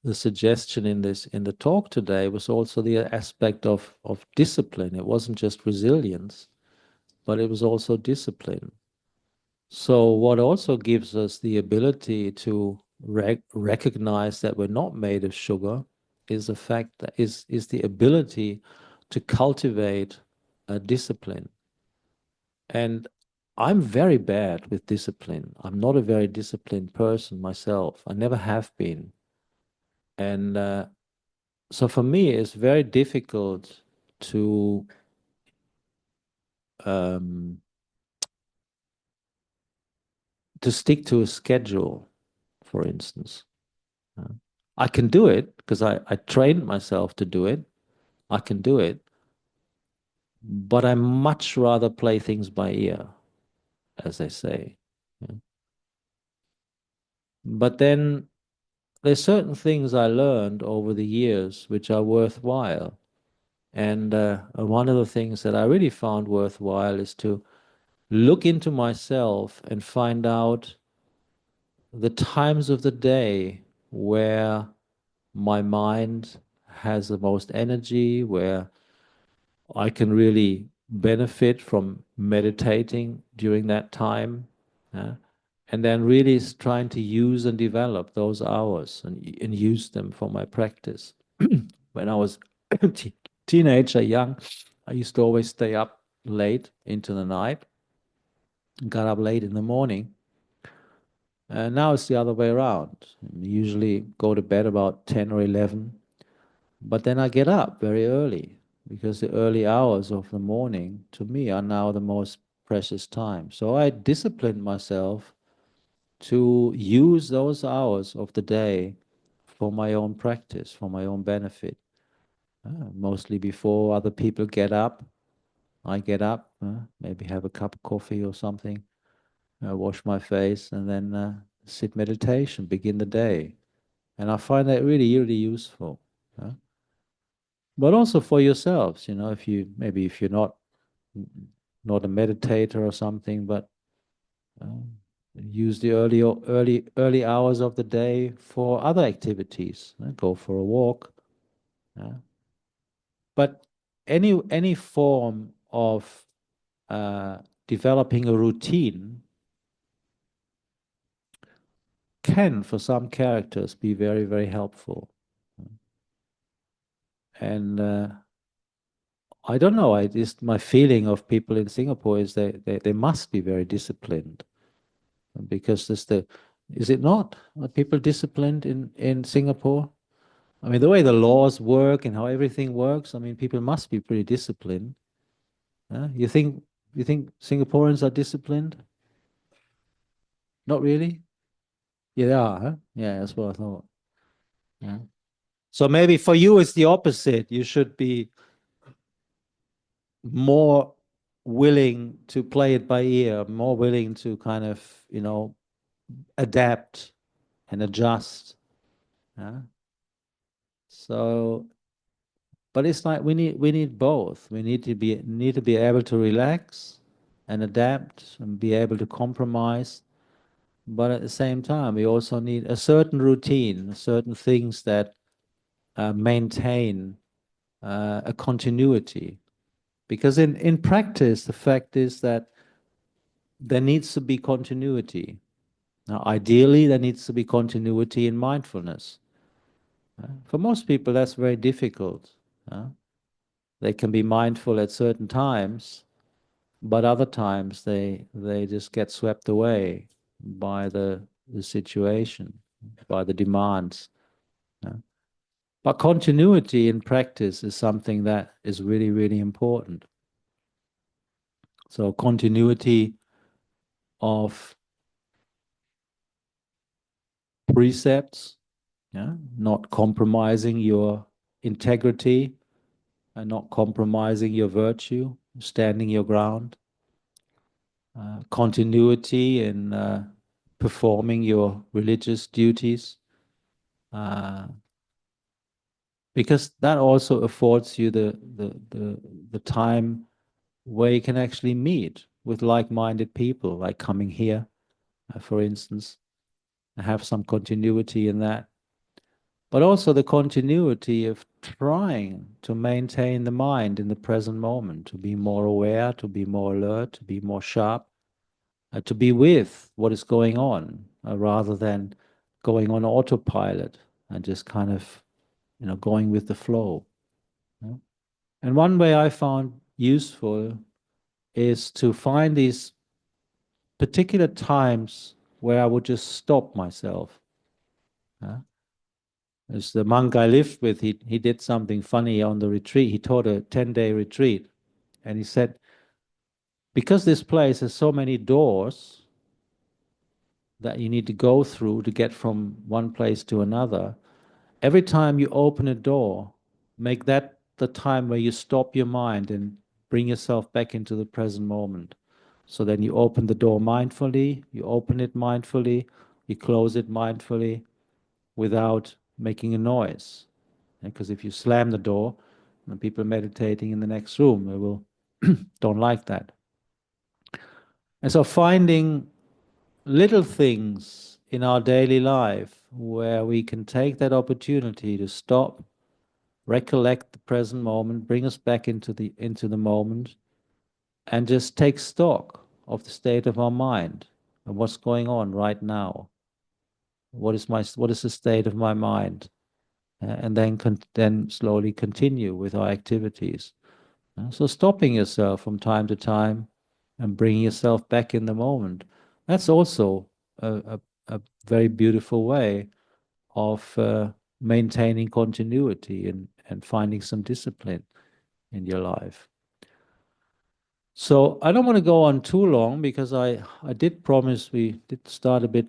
the suggestion in the talk today was also the aspect of discipline. It wasn't just resilience, but it was also discipline. So what also gives us the ability to recognize that we're not made of sugar is the fact that is the ability to cultivate a discipline. And I'm very bad with discipline. I'm not a very disciplined person myself. I never have been. And so for me, it's very difficult to um, stick to a schedule, for instance. I can do it because I trained myself to do it. I can do it. But I much rather play things by ear, as they say. Yeah. But then there's certain things I learned over the years which are worthwhile. And one of the things that I really found worthwhile is to look into myself and find out the times of the day where my mind has the most energy, where I can really benefit from meditating during that time, and then really trying to use and develop those hours and use them for my practice. When I was teenager, young, I used to always stay up late into the night, got up late in the morning. And now it's the other way around. I usually go to bed about 10 or 11, but then I get up very early because the early hours of the morning to me are now the most precious time. So I disciplined myself to use those hours of the day for my own practice, for my own benefit. Mostly before other people get up, I get up, maybe have a cup of coffee or something, wash my face, and then sit meditation, begin the day. And I find that really, really useful. But also for yourselves, if you're not a meditator or something, but uh, use the early hours of the day for other activities. Go for a walk. But any form of developing a routine can, for some characters, be very, very helpful. And I don't know. My feeling of people in Singapore is they must be very disciplined, because is it not? Are people disciplined in Singapore? I mean, the way the laws work and how everything works, I mean, people must be pretty disciplined. You think Singaporeans are disciplined? Not really? Yeah, they are, huh? Yeah, that's what I thought. Yeah. So maybe for you it's the opposite. You should be more willing to play it by ear, more willing to kind of, adapt and adjust. Yeah. So, but it's like we need both. We need to be able to relax and adapt and be able to compromise. But at the same time, we also need a certain routine, certain things that maintain a continuity. Because in practice, the fact is that there needs to be continuity. Now, ideally, there needs to be continuity in mindfulness. For most people, that's very difficult. They can be mindful at certain times, but other times they just get swept away by the situation, by the demands. But continuity in practice is something that is really, really important. So continuity of precepts, not compromising your integrity and not compromising your virtue, standing your ground, continuity in performing your religious duties, because that also affords you the time where you can actually meet with like-minded people, like coming here, for instance, and have some continuity in that. But also the continuity of trying to maintain the mind in the present moment, to be more aware, to be more alert, to be more sharp, to be with what is going on, rather than going on autopilot and just kind of, going with the flow. And one way I found useful is to find these particular times where I would just stop myself. As the monk I lived with, he did something funny on the retreat. He taught a 10-day retreat. And he said, because this place has so many doors that you need to go through to get from one place to another, every time you open a door, make that the time where you stop your mind and bring yourself back into the present moment. So then you open the door mindfully, you open it mindfully, you close it mindfully without making a noise. Because if you slam the door, and people meditating in the next room, they will don't like that. And so finding little things in our daily life where we can take that opportunity to stop, recollect the present moment, bring us back into the moment, and just take stock of the state of our mind and what's going on right now. What is the state of my mind? And then slowly continue with our activities. So stopping yourself from time to time and bringing yourself back in the moment. That's also a very beautiful way of maintaining continuity and finding some discipline in your life. So I don't want to go on too long, because I did promise we did start a bit,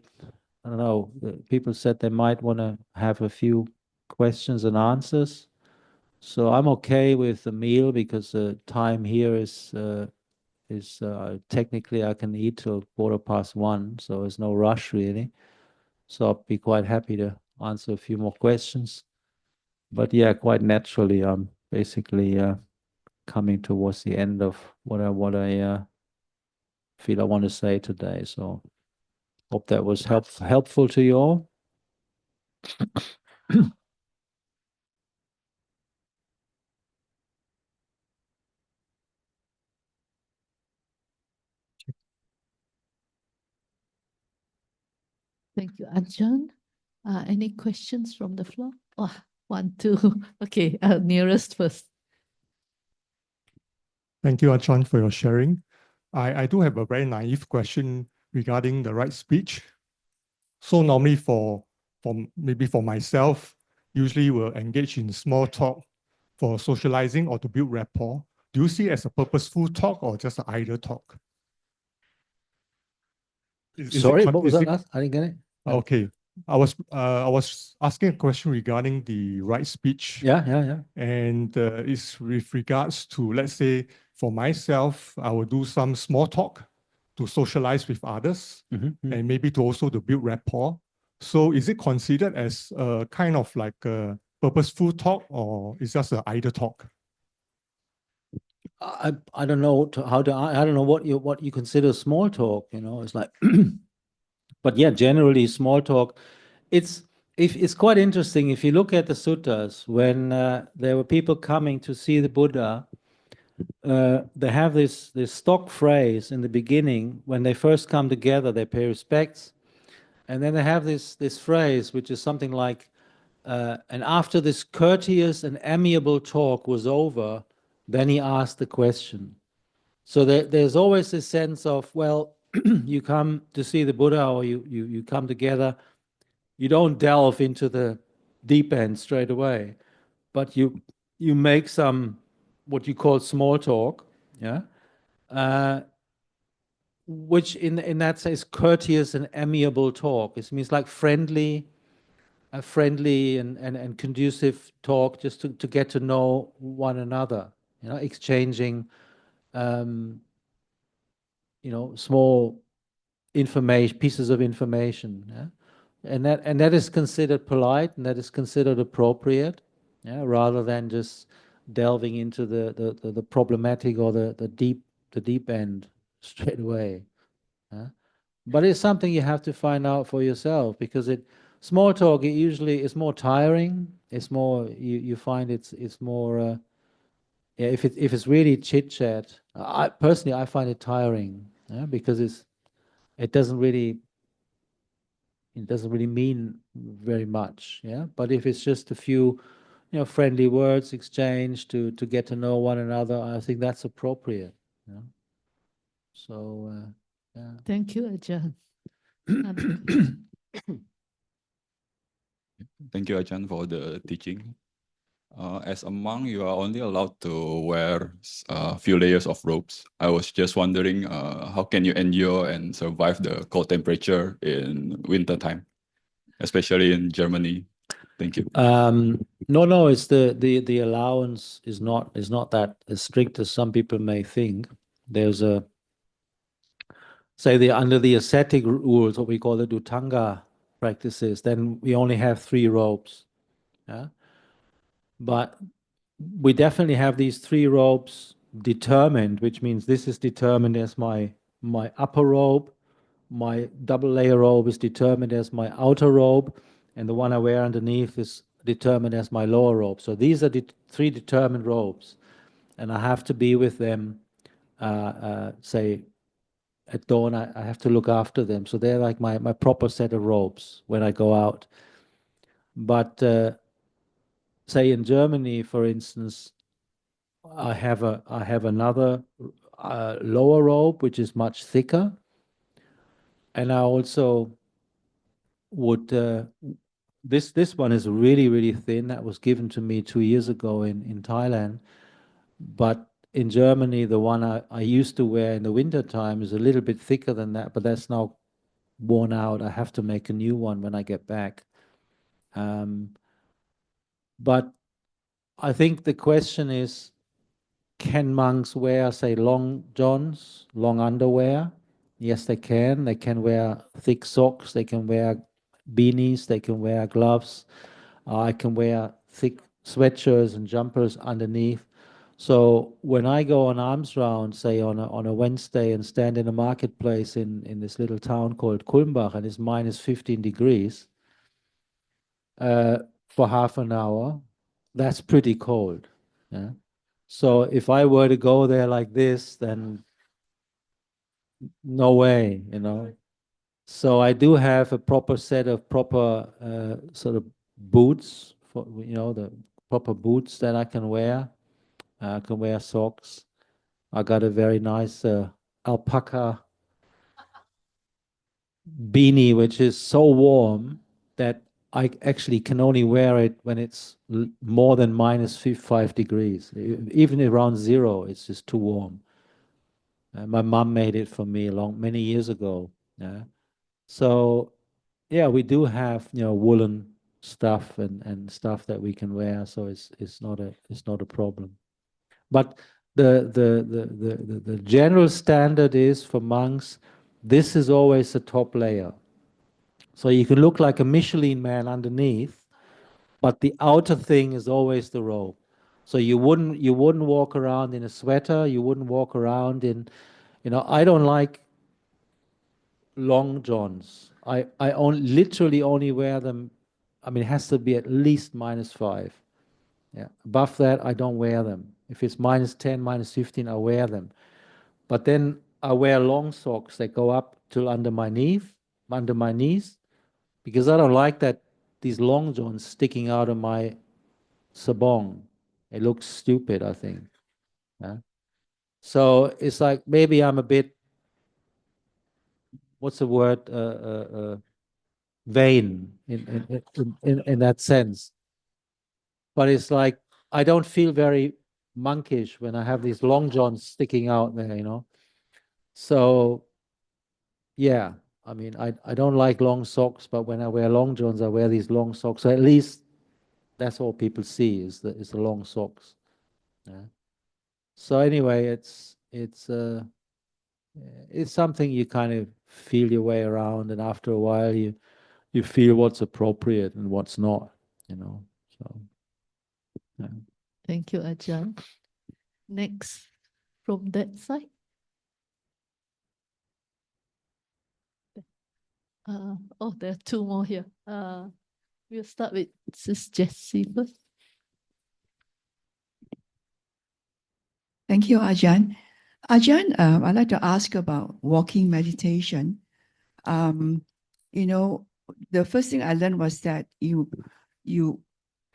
I don't know, people said they might want to have a few questions and answers. So I'm okay with the meal, because the time here is technically I can eat till 1:15, so there's no rush really. So I'll be quite happy to answer a few more questions. But yeah, quite naturally, I'm basically coming towards the end of what I feel I want to say today. So hope that was helpful to you all. Thank you, Ajahn. Any questions from the floor? Oh, one, two. Okay, nearest first. Thank you, Ajahn, for your sharing. I do have a very naive question regarding the right speech. So normally maybe for myself, usually we'll engage in small talk for socializing or to build rapport. Do you see it as a purposeful talk or just an idle talk? Sorry, what was that last? I didn't get it. Okay. I was asking a question regarding the right speech. Yeah. And it's with regards to, let's say, for myself, I will do some small talk to socialize with others, and maybe to also to build rapport. So is it considered as a kind of like a purposeful talk, or is just an idle talk? I don't know I don't know what you consider small talk. It's like, but yeah, generally small talk. It's quite interesting if you look at the suttas. When there were people coming to see the Buddha, they have this stock phrase in the beginning. When they first come together, they pay respects, and then they have this phrase which is something like, and after this courteous and amiable talk was over, then he asked the question. So there's always this sense of, well, you come to see the Buddha, or you come together, you don't delve into the deep end straight away, but you make some what you call small talk, which in that sense courteous and amiable talk. It means like friendly, a friendly and conducive talk, just to get to know one another, exchanging, small information, pieces of information, yeah? And that is considered polite, and that is considered appropriate, yeah, rather than just delving into the problematic or the deep end straight away. Yeah? But it's something you have to find out for yourself, because small talk, it usually is more tiring. It's more, you find it's more, yeah, if it's really chit chat. I personally find it tiring, yeah, because it doesn't really mean very much, yeah. But if it's just a few, friendly words exchanged to get to know one another, I think that's appropriate. Yeah. So, yeah. Thank you, Ajahn. Other question? Thank you, Ajahn, for the teaching. As a monk, you are only allowed to wear a few layers of robes. I was just wondering, how can you endure and survive the cold temperature in winter time, especially in Germany? Thank you. No, it's the allowance is not that as strict as some people may think. There's under the ascetic rules, what we call the Dhutanga practices, then we only have 3 robes. Yeah? But we definitely have these 3 robes determined, which means this is determined as my upper robe, my double layer robe is determined as my outer robe, and the one I wear underneath is determined as my lower robe. So these are the 3 determined robes, and I have to be with them, say, at dawn. I have to look after them. So they're like my proper set of robes when I go out. But say in Germany, for instance, I have another lower robe which is much thicker, and I also would this one is really thin. That was given to me 2 years ago in Thailand, but in Germany the one I used to wear in the winter time is a little bit thicker than that, but that's now worn out. I have to make a new one when I get back. But I think the question is, can monks wear, say, long johns, long underwear? Yes, they can. They can wear thick socks. They can wear beanies. They can wear gloves. I can wear thick sweatshirts and jumpers underneath. So when I go on alms round, say on a Wednesday, and stand in a marketplace in this little town called Kulmbach, and it's minus 15 degrees for half an hour, that's pretty cold. Yeah? So if I were to go there like this, then no way, So I do have a proper set of proper sort of boots, for the proper boots that I can wear. I can wear socks. I got a very nice alpaca beanie, which is so warm that I actually can only wear it when it's more than minus 5 degrees. Even around 0, it's just too warm. My mom made it for me many years ago. Yeah. So, yeah, we do have woolen stuff and stuff that we can wear. So it's not a problem. But the general standard is for monks, this is always the top layer. So you can look like a Michelin man underneath, but the outer thing is always the robe. So you wouldn't walk around in a sweater. You wouldn't walk around in, I don't like long johns. I literally only wear them. I mean, it has to be at least minus 5. Yeah. Above that, I don't wear them. If it's minus 10, minus 15, I wear them. But then I wear long socks that go up till under my knees, because I don't like these long johns sticking out of my sabong. It looks stupid, I think. Yeah? So it's like maybe I'm a bit, what's the word, vain in that sense. But it's like I don't feel very monkish when I have these long johns sticking out there, So yeah, I mean, I don't like long socks, but when I wear long johns, I wear these long socks. So at least that's all people see is the long socks. Yeah. So anyway, it's something you kind of feel your way around, and after a while you feel what's appropriate and what's not, you know. So yeah. Thank you, Ajahn. Next, from that side. Oh, there are two more here. We'll start with Sis Jessie first. Thank you, Ajahn. Ajahn, I'd like to ask about walking meditation. You know, the first thing I learned was that you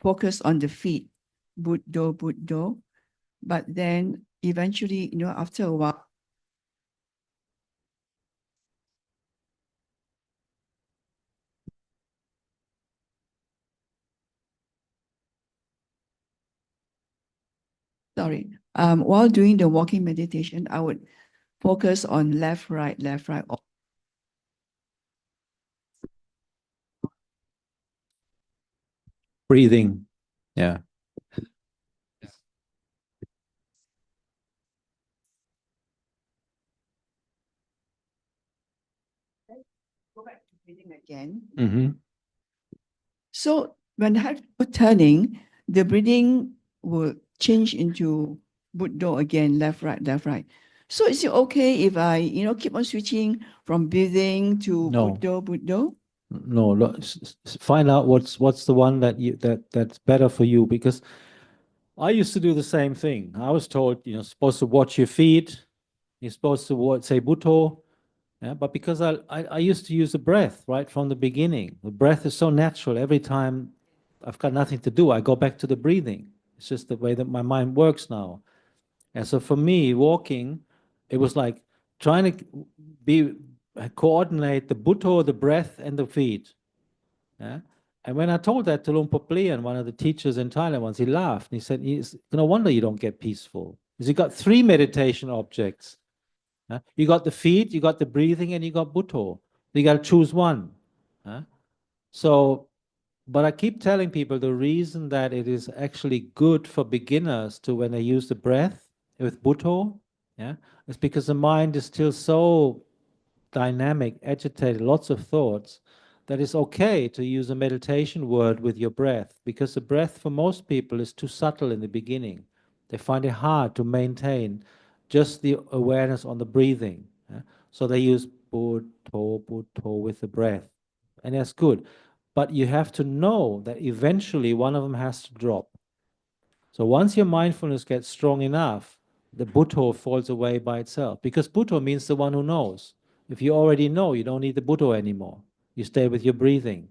focus on the feet, Buddho, Buddho, but then eventually, you know, after a while, while doing the walking meditation, I would focus on left, right, Breathing. Yeah. go back to breathing again. Mm-hmm. So when I have turning, the breathing will change into Buddha again, left, right, left, right. So is it okay if I, you know, keep on switching from breathing to No. Buddha, Buddha? No, find out what's the one that's better for you, because I used to do the same thing. I was told, you know, supposed to watch your feet, you're supposed to say Bhutto, yeah, but because I used to use the breath right from the beginning. The breath is so natural. Every time I've got nothing to do, I go back to the breathing. It's just the way that my mind works now. And so for me, walking, it was like trying to coordinate the Bhutto, the breath, and the feet. Yeah? And when I told that to Luang Por Plian, one of the teachers in Thailand once, he laughed and he said, no wonder you don't get peaceful. Because you got three meditation objects. You got the feet, you got the breathing, and you got Bhutto. You got to choose one. So, but I keep telling people the reason that it is actually good for beginners to, when they use the breath with Bhutto, yeah, is because the mind is still so dynamic, agitated, lots of thoughts, that it's okay to use a meditation word with your breath, because the breath for most people is too subtle in the beginning. They find it hard to maintain just the awareness on the breathing. Yeah? So they use Bhutto, Bhutto with the breath. And that's good. But you have to know that eventually one of them has to drop. So once your mindfulness gets strong enough, the Bhutto falls away by itself. Because Bhutto means the one who knows. If you already know, you don't need the Bhutto anymore. You stay with your breathing.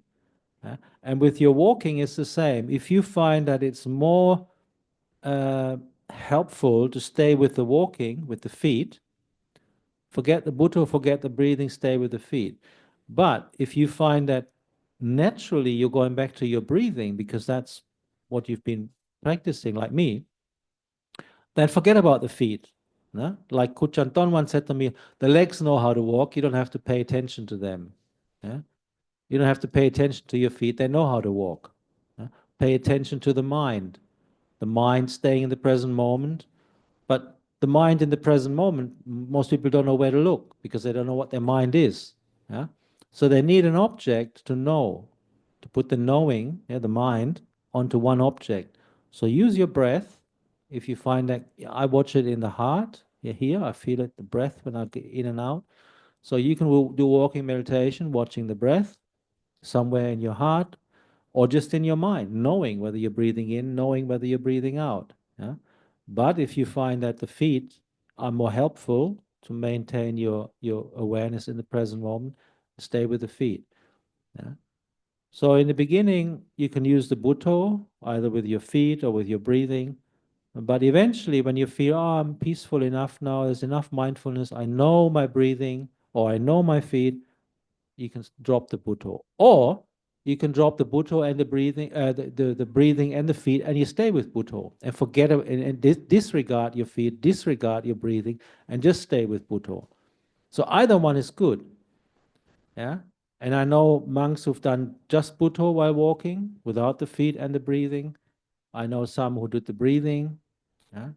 And with your walking, it's the same. If you find that it's more helpful to stay with the walking, with the feet, forget the Bhutto, forget the breathing, stay with the feet. But if you find that naturally you're going back to your breathing because that's what you've been practicing, like me, then forget about the feet. No? Like Kuchanton once said to me, the legs know how to walk, you don't have to pay attention to them. Yeah? You don't have to pay attention to your feet, they know how to walk. Yeah? Pay attention to the mind staying in the present moment. But the mind in the present moment, most people don't know where to look because they don't know what their mind is. Yeah? So they need an object to know, to put the knowing, the mind, onto one object. So use your breath. If you find that, I watch it in the heart, here, I feel it, the breath when I get in and out. So you can do walking meditation, watching the breath somewhere in your heart, or just in your mind, knowing whether you're breathing in, knowing whether you're breathing out. Yeah? But if you find that the feet are more helpful to maintain your awareness in the present moment, stay with the feet. Yeah? So in the beginning, you can use the Bhutto, either with your feet or with your breathing. But eventually, when you feel, oh, I'm peaceful enough now, there's enough mindfulness, I know my breathing, or I know my feet, you can drop the Bhutto. Or you can drop the Bhutto and the breathing, the breathing and the feet, and you stay with Bhutto and forget and disregard your feet, disregard your breathing, and just stay with Bhutto. So either one is good. Yeah. And I know monks who've done just Buddha while walking, without the feet and the breathing. I know some who did the breathing. Yeah.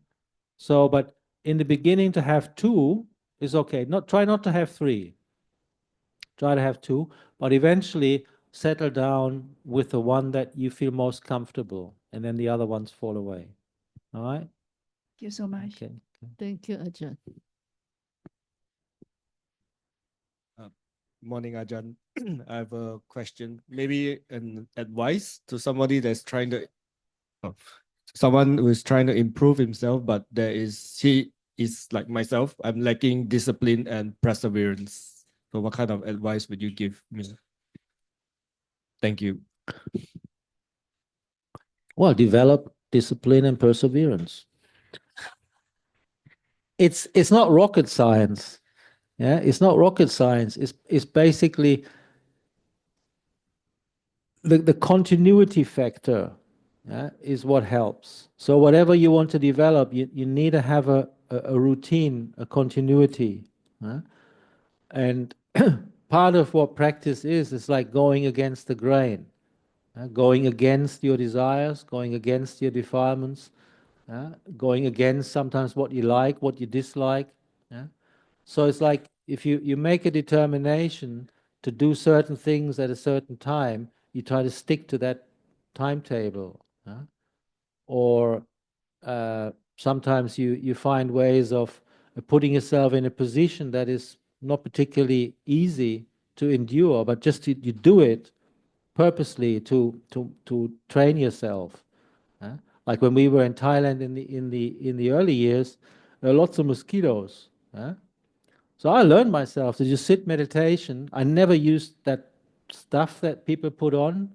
So, but in the beginning to have two is okay. Try not to have three. Try to have two, but eventually settle down with the one that you feel most comfortable, and then the other ones fall away. All right? Thank you so much. Okay. Thank you, Ajahn. Morning, Ajahn. I have a question, maybe an advice to somebody that's trying to, someone who is trying to improve himself, but he is like myself. I'm lacking discipline and perseverance. So, what kind of advice would you give me? Thank you. Well, develop discipline and perseverance. It's not rocket science. Yeah, it's not rocket science. It's basically the continuity factor, yeah, is what helps. So whatever you want to develop, you need to have a routine, a continuity. Yeah? And part of what practice is like going against the grain, going against your desires, going against your defilements, going against sometimes what you like, what you dislike. Yeah? So it's like if you make a determination to do certain things at a certain time, you try to stick to that timetable. Or sometimes you find ways of putting yourself in a position that is not particularly easy to endure, but just you do it purposely to train yourself. Like when we were in Thailand in the early years, there were lots of mosquitoes. So I learned myself to just sit meditation. I never used that stuff that people put on,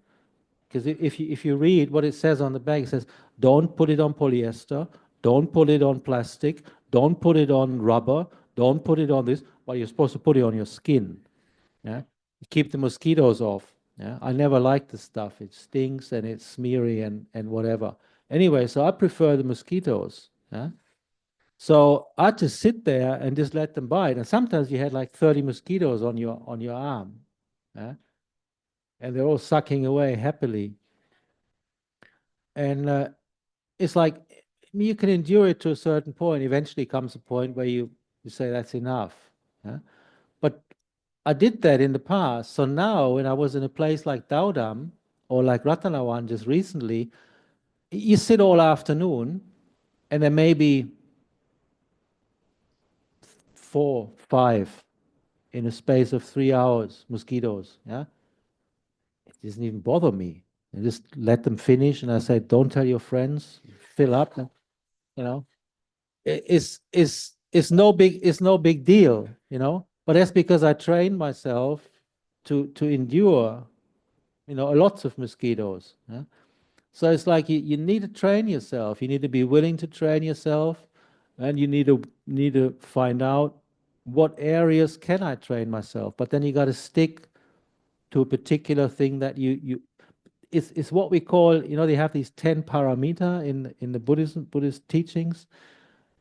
because if you read what it says on the back, it says, don't put it on polyester, don't put it on plastic, don't put it on rubber, don't put it on this, but you're supposed to put it on your skin. Yeah, keep the mosquitoes off. Yeah, I never liked the stuff. It stinks and it's smeary and whatever. Anyway, so I prefer the mosquitoes. Yeah. So I just sit there and just let them bite. And sometimes you had like 30 mosquitoes on your arm. Yeah? And they're all sucking away happily. And it's like you can endure it to a certain point. Eventually comes a point where you say that's enough. Yeah? But I did that in the past. So now when I was in a place like Taodam or like Ratanawan just recently, you sit all afternoon and there may be 4, 5 in a space of 3 hours, mosquitoes. Yeah, it doesn't even bother me. I just let them finish, and I say, "Don't tell your friends. Fill up." And, you know, it's no big deal. You know, but that's because I trained myself to endure, lots of mosquitoes. Yeah? So it's like you need to train yourself. You need to be willing to train yourself, and you need to find out what areas can I train myself. But then you got to stick to a particular thing that it's what we call, they have these 10 paramita in the Buddhist teachings,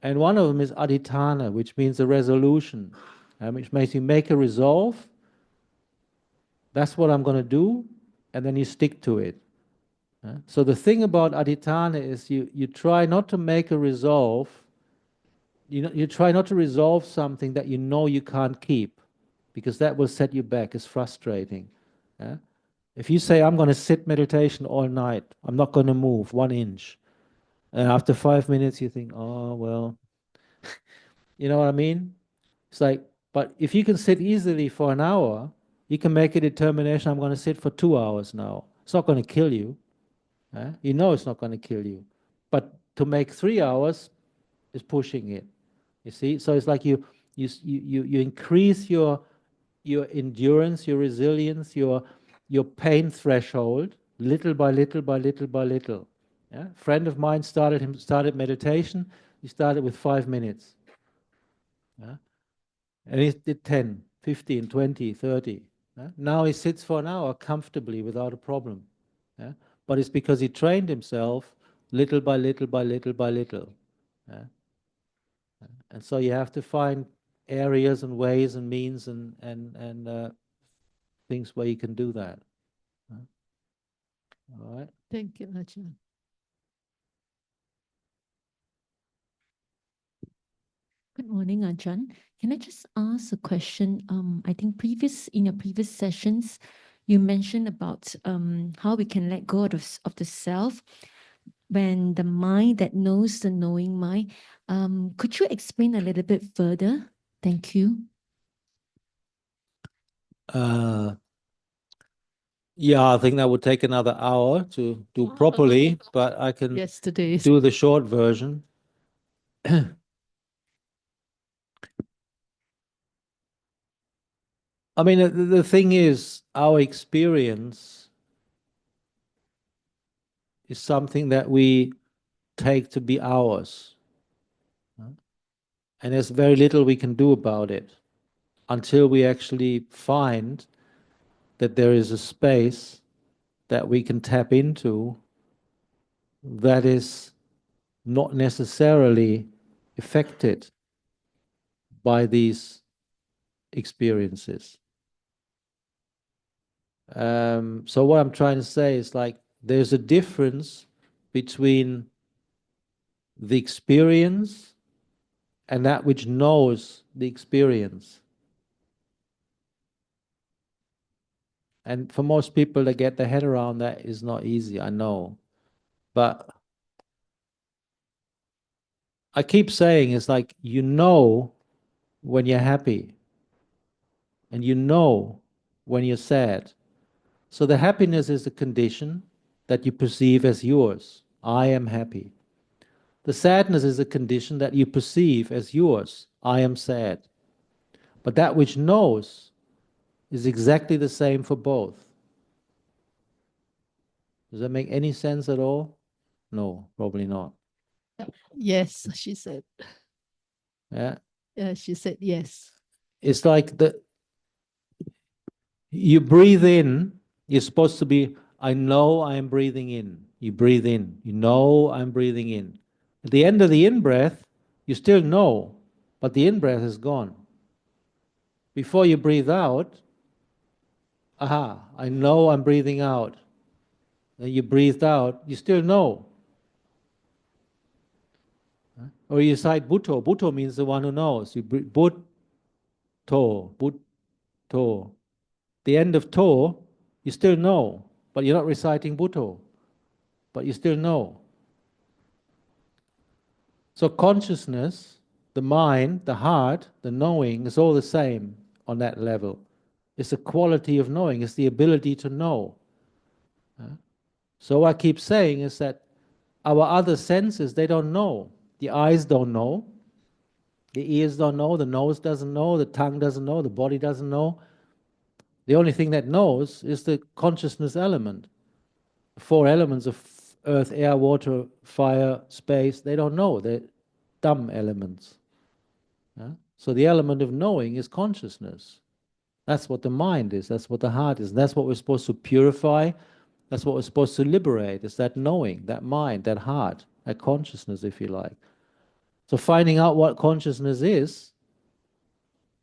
and one of them is adhitthana, which means a resolution, which makes you make a resolve. That's what I'm going to do, and then you stick to it. So the thing about adhitthana is you try not to make a resolve. You try not to resolve something that you know you can't keep, because that will set you back. It's frustrating. Yeah? If you say, I'm going to sit meditation all night, I'm not going to move 1 inch, and after 5 minutes you think, oh, well, you know what I mean? It's like, but if you can sit easily for an hour, you can make a determination, I'm going to sit for 2 hours now. It's not going to kill you. You know it's not going to kill you. But to make 3 hours is pushing it. You see? So it's like you increase your endurance, your resilience, your pain threshold, little by little by little by little. Yeah? A friend of mine started meditation. He started with 5 minutes. Yeah? And he did 10, 15, 20, 30. Yeah? Now he sits for an hour comfortably without a problem. Yeah? But it's because he trained himself little by little by little by little. Yeah? And so you have to find areas and ways and means and things where you can do that. All right. Thank you, Ajahn. Good morning, Ajahn. Can I just ask a question? I think in your previous sessions, you mentioned about how we can let go of the self when the mind that knows the knowing mind. Could you explain a little bit further? Thank you. Yeah, I think that would take another hour to do properly, but I can Yesterday. do the short version. I mean, the thing is, our experience is something that we take to be ours. And there's very little we can do about it until we actually find that there is a space that we can tap into that is not necessarily affected by these experiences. So what I'm trying to say is, like, there's a difference between the experience and that which knows the experience. And for most people to get their head around that is not easy, I know. But I keep saying, it's like, you know when you're happy, and you know when you're sad. So the happiness is a condition that you perceive as yours. I am happy. The sadness is a condition that you perceive as yours. I am sad. But that which knows is exactly the same for both. Does that make any sense at all? No, probably not. Yes, she said. Yeah. Yeah, she said yes. It's like you breathe in, you're supposed to be, I know I am breathing in. You breathe in, you know I'm breathing in. At the end of the in-breath, you still know, but the in-breath is gone. Before you breathe out, aha, I know I'm breathing out. Then you breathed out, you still know. Or you cite Bhutto. Bhutto means the one who knows. You breathe, Bhutto, Bhutto. The end of to, you still know, but you're not reciting Bhutto, but you still know. So consciousness, the mind, the heart, the knowing is all the same on that level. It's the quality of knowing, it's the ability to know. So what I keep saying is that our other senses, they don't know. The eyes don't know, the ears don't know, the nose doesn't know, the tongue doesn't know, the body doesn't know. The only thing that knows is the consciousness element. The four elements of earth, air, water, fire, space, they don't know. They're dumb elements. So the element of knowing is consciousness. That's what the mind is. That's what the heart is. That's what we're supposed to purify. That's what we're supposed to liberate. It's that knowing, that mind, that heart, that consciousness, if you like. So finding out what consciousness is,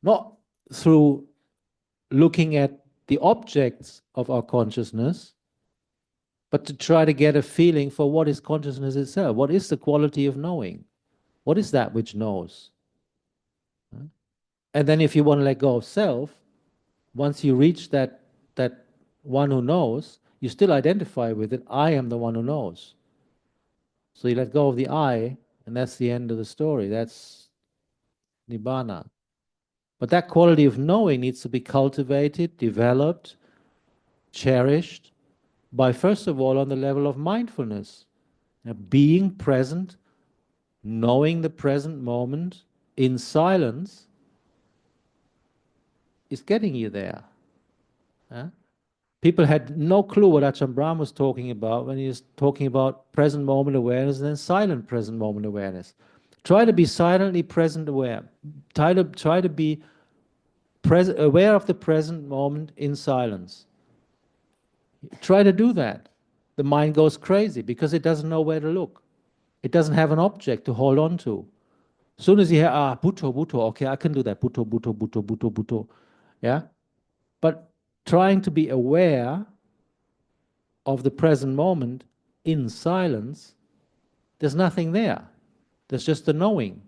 not through looking at the objects of our consciousness, but to try to get a feeling for what is consciousness itself. What is the quality of knowing? What is that which knows? And then if you want to let go of self, once you reach that one who knows, you still identify with it. I am the one who knows. So you let go of the I, and that's the end of the story. That's Nibbana. But that quality of knowing needs to be cultivated, developed, cherished, by first of all on the level of mindfulness. Being present, knowing the present moment in silence is getting you there. People had no clue what Ajahn Brahm was talking about when he was talking about present moment awareness and then silent present moment awareness. Try to be silently present aware. Try to be aware of the present moment in silence. Try to do that. The mind goes crazy because it doesn't know where to look. It doesn't have an object to hold on to. As soon as you hear, Bhutto, Bhutto, okay, I can do that. Bhutto, Bhutto, Bhutto, Bhutto, Bhutto. Yeah? But trying to be aware of the present moment in silence, there's nothing there. There's just the knowing.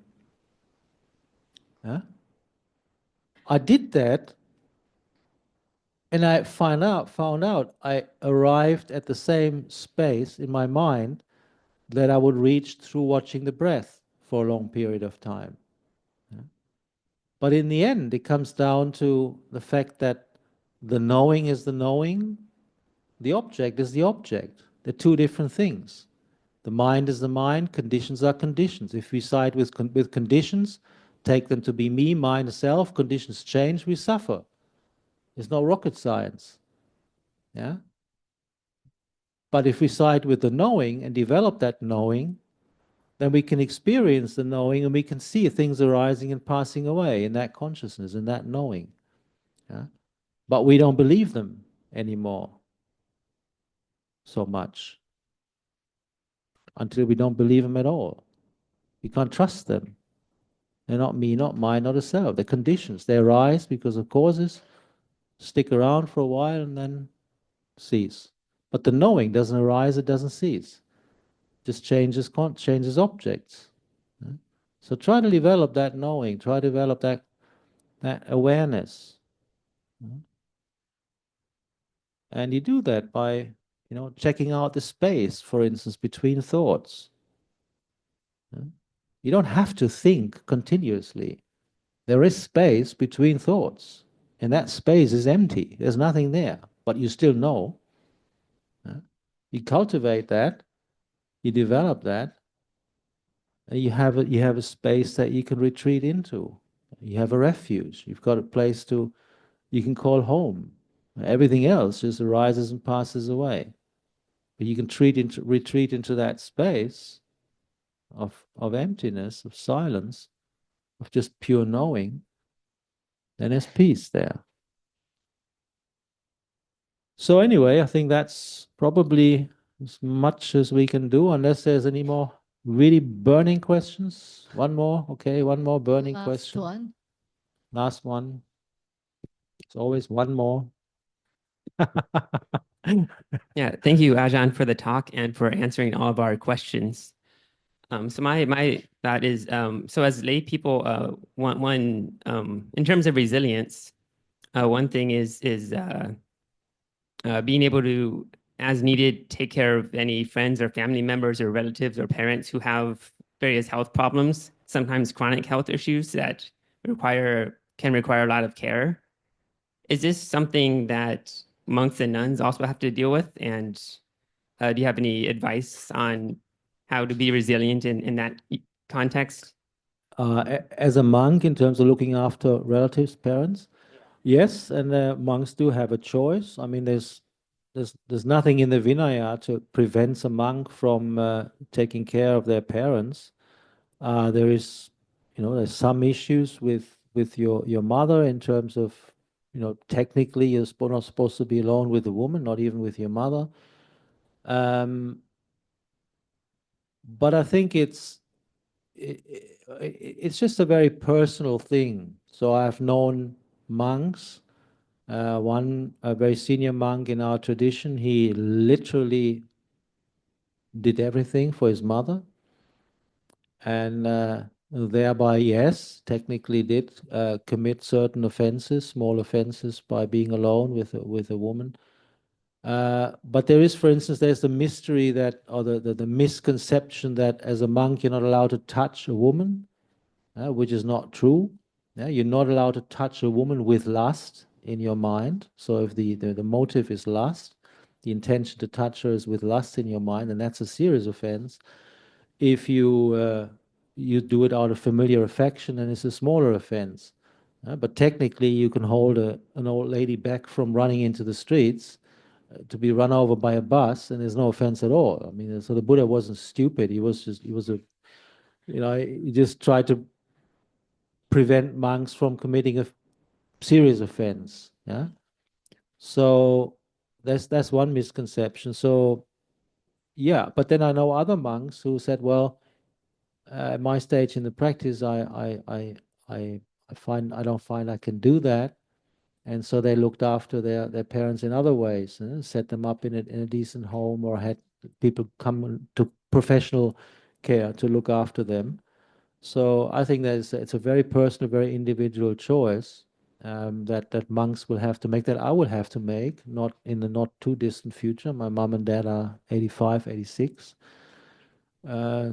I did that, and I found out I arrived at the same space in my mind that I would reach through watching the breath for a long period of time. But in the end, it comes down to the fact that the knowing is the knowing, the object is the object. They're two different things. The mind is the mind, conditions are conditions. If we side with conditions, take them to be me, mine, self, conditions change, we suffer. It's not rocket science. Yeah? But if we side with the knowing and develop that knowing, then we can experience the knowing and we can see things arising and passing away in that consciousness, in that knowing. Yeah? But we don't believe them anymore so much until we don't believe them at all. We can't trust them. They're not me, not mine, not a self. They're conditions. They arise because of causes, stick around for a while and then cease. But the knowing doesn't arise, it doesn't cease. Just changes objects. So try to develop that knowing, try to develop that awareness. And you do that by, checking out the space, for instance, between thoughts. You don't have to think continuously. There is space between thoughts, and that space is empty. There's nothing there, but you still know. You cultivate that, you develop that, and you have a space that you can retreat into. You have a refuge. You've got a place you can call home. Everything else just arises and passes away. But you can retreat into that space of emptiness, of silence, of just pure knowing, then there's peace there. So anyway, I think that's probably as much as we can do, unless there's any more really burning questions. One more, okay, one more burning question. One. Last one. It's always one more. Yeah, thank you, Ajahn, for the talk and for answering all of our questions. So my thought is, so as lay people, one in terms of resilience, one thing is being able to, as needed, take care of any friends or family members or relatives or parents who have various health problems, sometimes chronic health issues that can require a lot of care. Is this something that monks and nuns also have to deal with? And do you have any advice on how to be resilient in that context? As a monk, in terms of looking after relatives, parents, yes, and monks do have a choice. I mean, there's nothing in the Vinaya to prevent a monk from taking care of their parents. There's some issues with your mother in terms of, technically you're not supposed to be alone with a woman, not even with your mother. But I think it's just a very personal thing. So I've known monks. A very senior monk in our tradition, he literally did everything for his mother, and thereby, yes, technically did commit certain offenses, small offenses, by being alone with a woman. But there is, for instance, there's the mystery that, or the misconception that as a monk you're not allowed to touch a woman, which is not true. You're not allowed to touch a woman with lust in your mind. So if the motive is lust, the intention to touch her is with lust in your mind, and that's a serious offense. If you do it out of familiar affection, then it's a smaller offense. But technically, you can hold an old lady back from running into the streets to be run over by a bus, and there's no offense at all. I mean, so the Buddha wasn't stupid. He just tried to prevent monks from committing a serious offense. Yeah. So that's one misconception. So yeah, but then I know other monks who said, well, at my stage in the practice, I don't find I can do that. And so they looked after their parents in other ways, set them up in a decent home, or had people come to professional care to look after them. So I think that it's a very personal, very individual choice that monks will have to make, that I will have to make, not in the not too distant future. My mom and dad are 85, 86.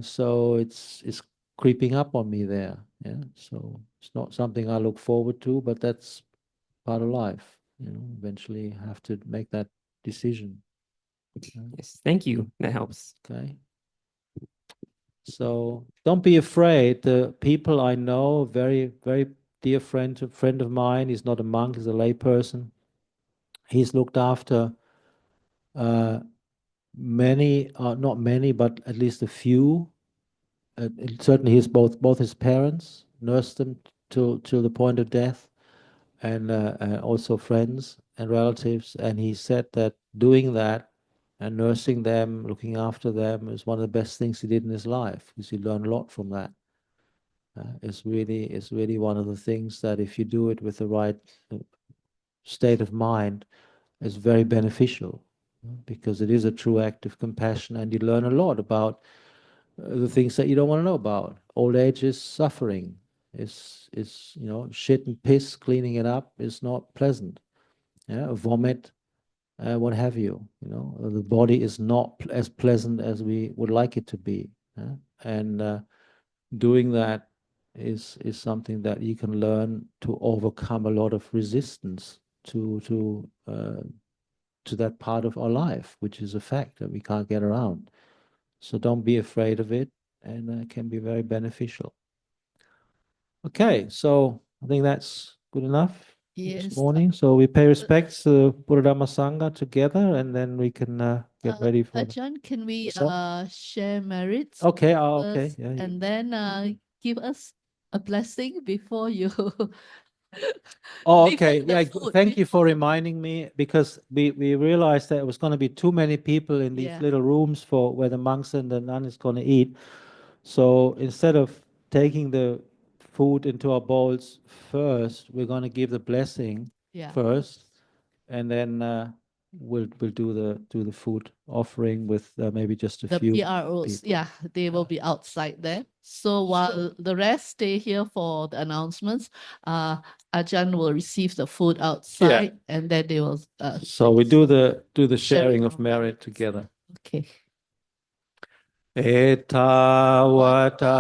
So it's creeping up on me there. Yeah. So it's not something I look forward to, but that's part of life. Eventually have to make that decision. Yes, thank you. That helps. Okay. So don't be afraid. The people I know, very, very dear friend, a friend of mine, he's not a monk, he's a lay person. He's looked after many, not many, but at least a few. Certainly, he's both his parents, nursed them to the point of death, and also friends and relatives. And he said that doing that and nursing them, looking after them, is one of the best things he did in his life, because he learned a lot from that. It's really one of the things that, if you do it with the right state of mind, is very beneficial, because it is a true act of compassion, and you learn a lot about the things that you don't want to know about. Old age is suffering. It's shit and piss, cleaning it up is not pleasant. Yeah, vomit, what have you. The body is not as pleasant as we would like it to be. And doing that is something that you can learn to overcome a lot of resistance to that part of our life, which is a fact that we can't get around. So don't be afraid of it, and it can be very beneficial. Okay, so I think that's good enough this Yes. morning. So we pay respects to Buddha Dhamma Sangha together, and then we can get ready for Ajahn, can we So- share merits Okay, okay, first, yeah. and then give us a blessing before you? Oh, leave okay. the Yeah, food thank you for before- reminding me, because we realized that it was going to be too many people in these Yeah. little rooms for where the monks and the nuns is going to eat. So instead of taking the food into our bowls first, we're going to give the blessing Yeah. first, and then we'll do the food offering with maybe just a The few PROs, people. yeah, they will be outside there. So while the rest stay here for the announcements, Ajahn will receive the food outside, and then they will. So we do the sharing Sharing of of merit merits. together. Okay. Etawata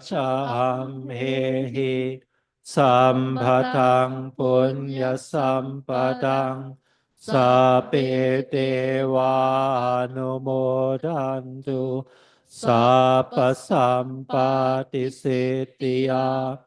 chamhehi sampatang punya sampadang sape dewa anumodantu sapa sampati siddhya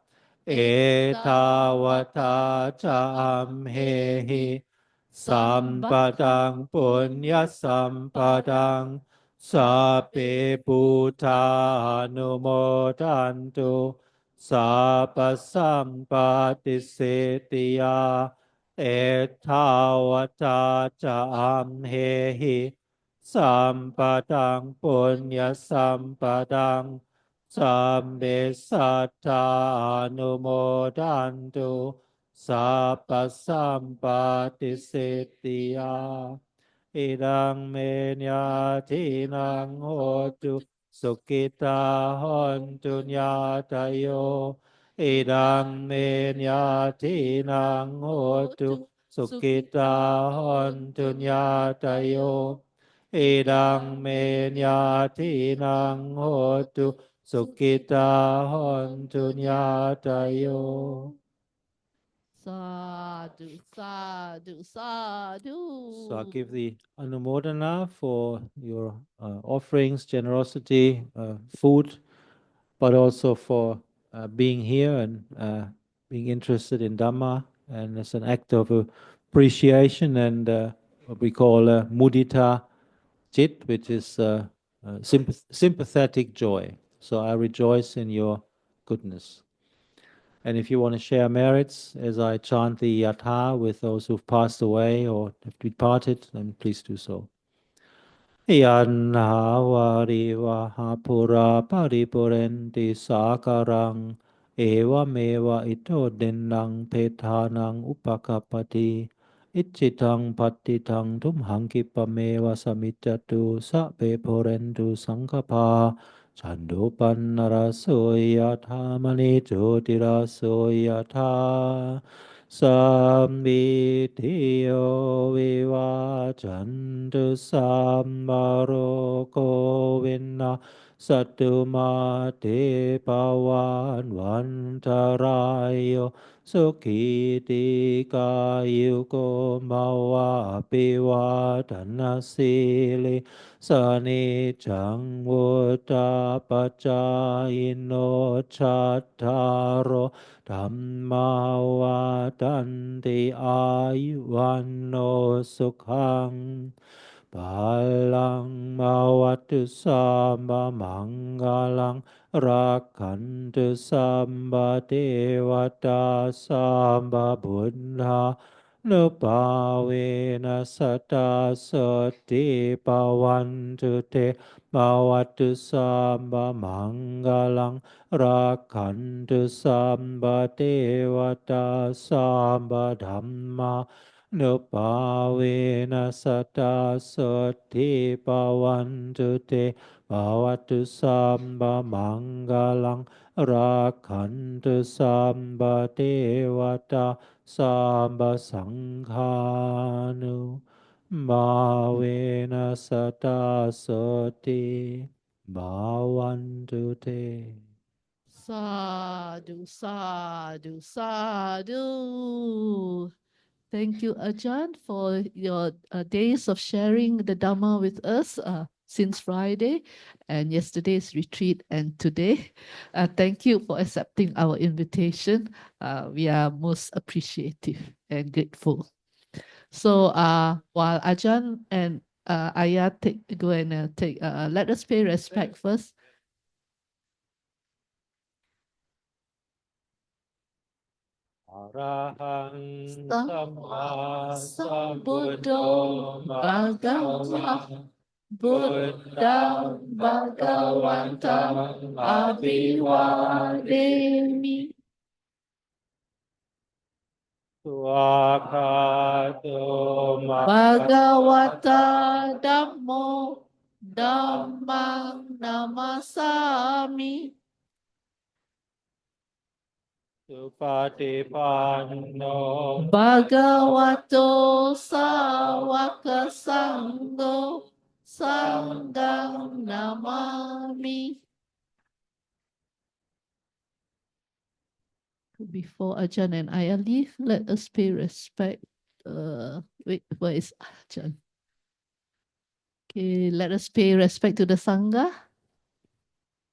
etawata chamhehi sampadang punya sampadang sape Buddha anumodantu sapa sampati siddhya etawata amhehi sampadang punya sampadang sambe satta anumodantu sapa sampati siddhya idang menya nang hotu sukita hontu nyatayo idang menya nang hotu sukita hontu nyatayo idang menya nang hotu sukita hontu nyatayo. Sadhu, sadhu, sadhu. So I give the Anumodana for your offerings, generosity, food, but also for being here and being interested in Dhamma. And it's an act of appreciation and what we call mudita chit, which is sympathetic joy. So I rejoice in your goodness. And if you want to share merits as I chant the yatha with those who've passed away or have departed, then please do so. Yanha varivaha pura paripurenti sakarang เอวะเมวะอิโตเดนังเพทานังอุปกัปปติอิจิตังปัตติตังทุมหังกิปะเมวะสมิจจตุสะเปโพเรนตุสังคปาฉันโดปันนรโสยธามณิโจติรโสยธาสัมมิทิโยวิวาจันตุสัมมาโรโควินาสตุมาเตปวันวันตรายโยสุขีติกายุโกภวะอภิวาทนาสิลิสนิจังวุตาปจายโนชัตตารโอธัมมาวัฏันติอายุวันโนสุขังปาลังมาวัตุสัมมามังกาลังรักขันตุสัมปเทวตาสัมปบุตธานุปาเวนัสตตาสสติปวันตุเตภวัตุสัมมามังกาลังรักขันตุสัมปเทวตาสัมปธัมมานุปาเวนัสตตาสสติปวันตุเตภวัตุสัมมามังกาลังรักขันตุสัมปเทวตาสัมปสังฆานุมาเวนัสตตาสสติภวันตุเต Sadhu, sadhu, sadhu. Thank you, Ajahn, for your days of sharing the Dhamma with us since Friday and yesterday's retreat and today. Thank you for accepting our invitation. We are most appreciative and grateful. So while Ajahn and Ayah let us pay respect first. Arahang Samma Sambuddho Bhagava Buddham Bhagavantam Abhivademi Swakato Bhagavata Dhammo Dhammang Namasami Supatipanno Bhagavato Sāvaka Sangho Sangham Namami. Before Ajahn and Ayah leave, let us pay respect. Wait, where is Ajahn? Okay, let us pay respect to the Sangha.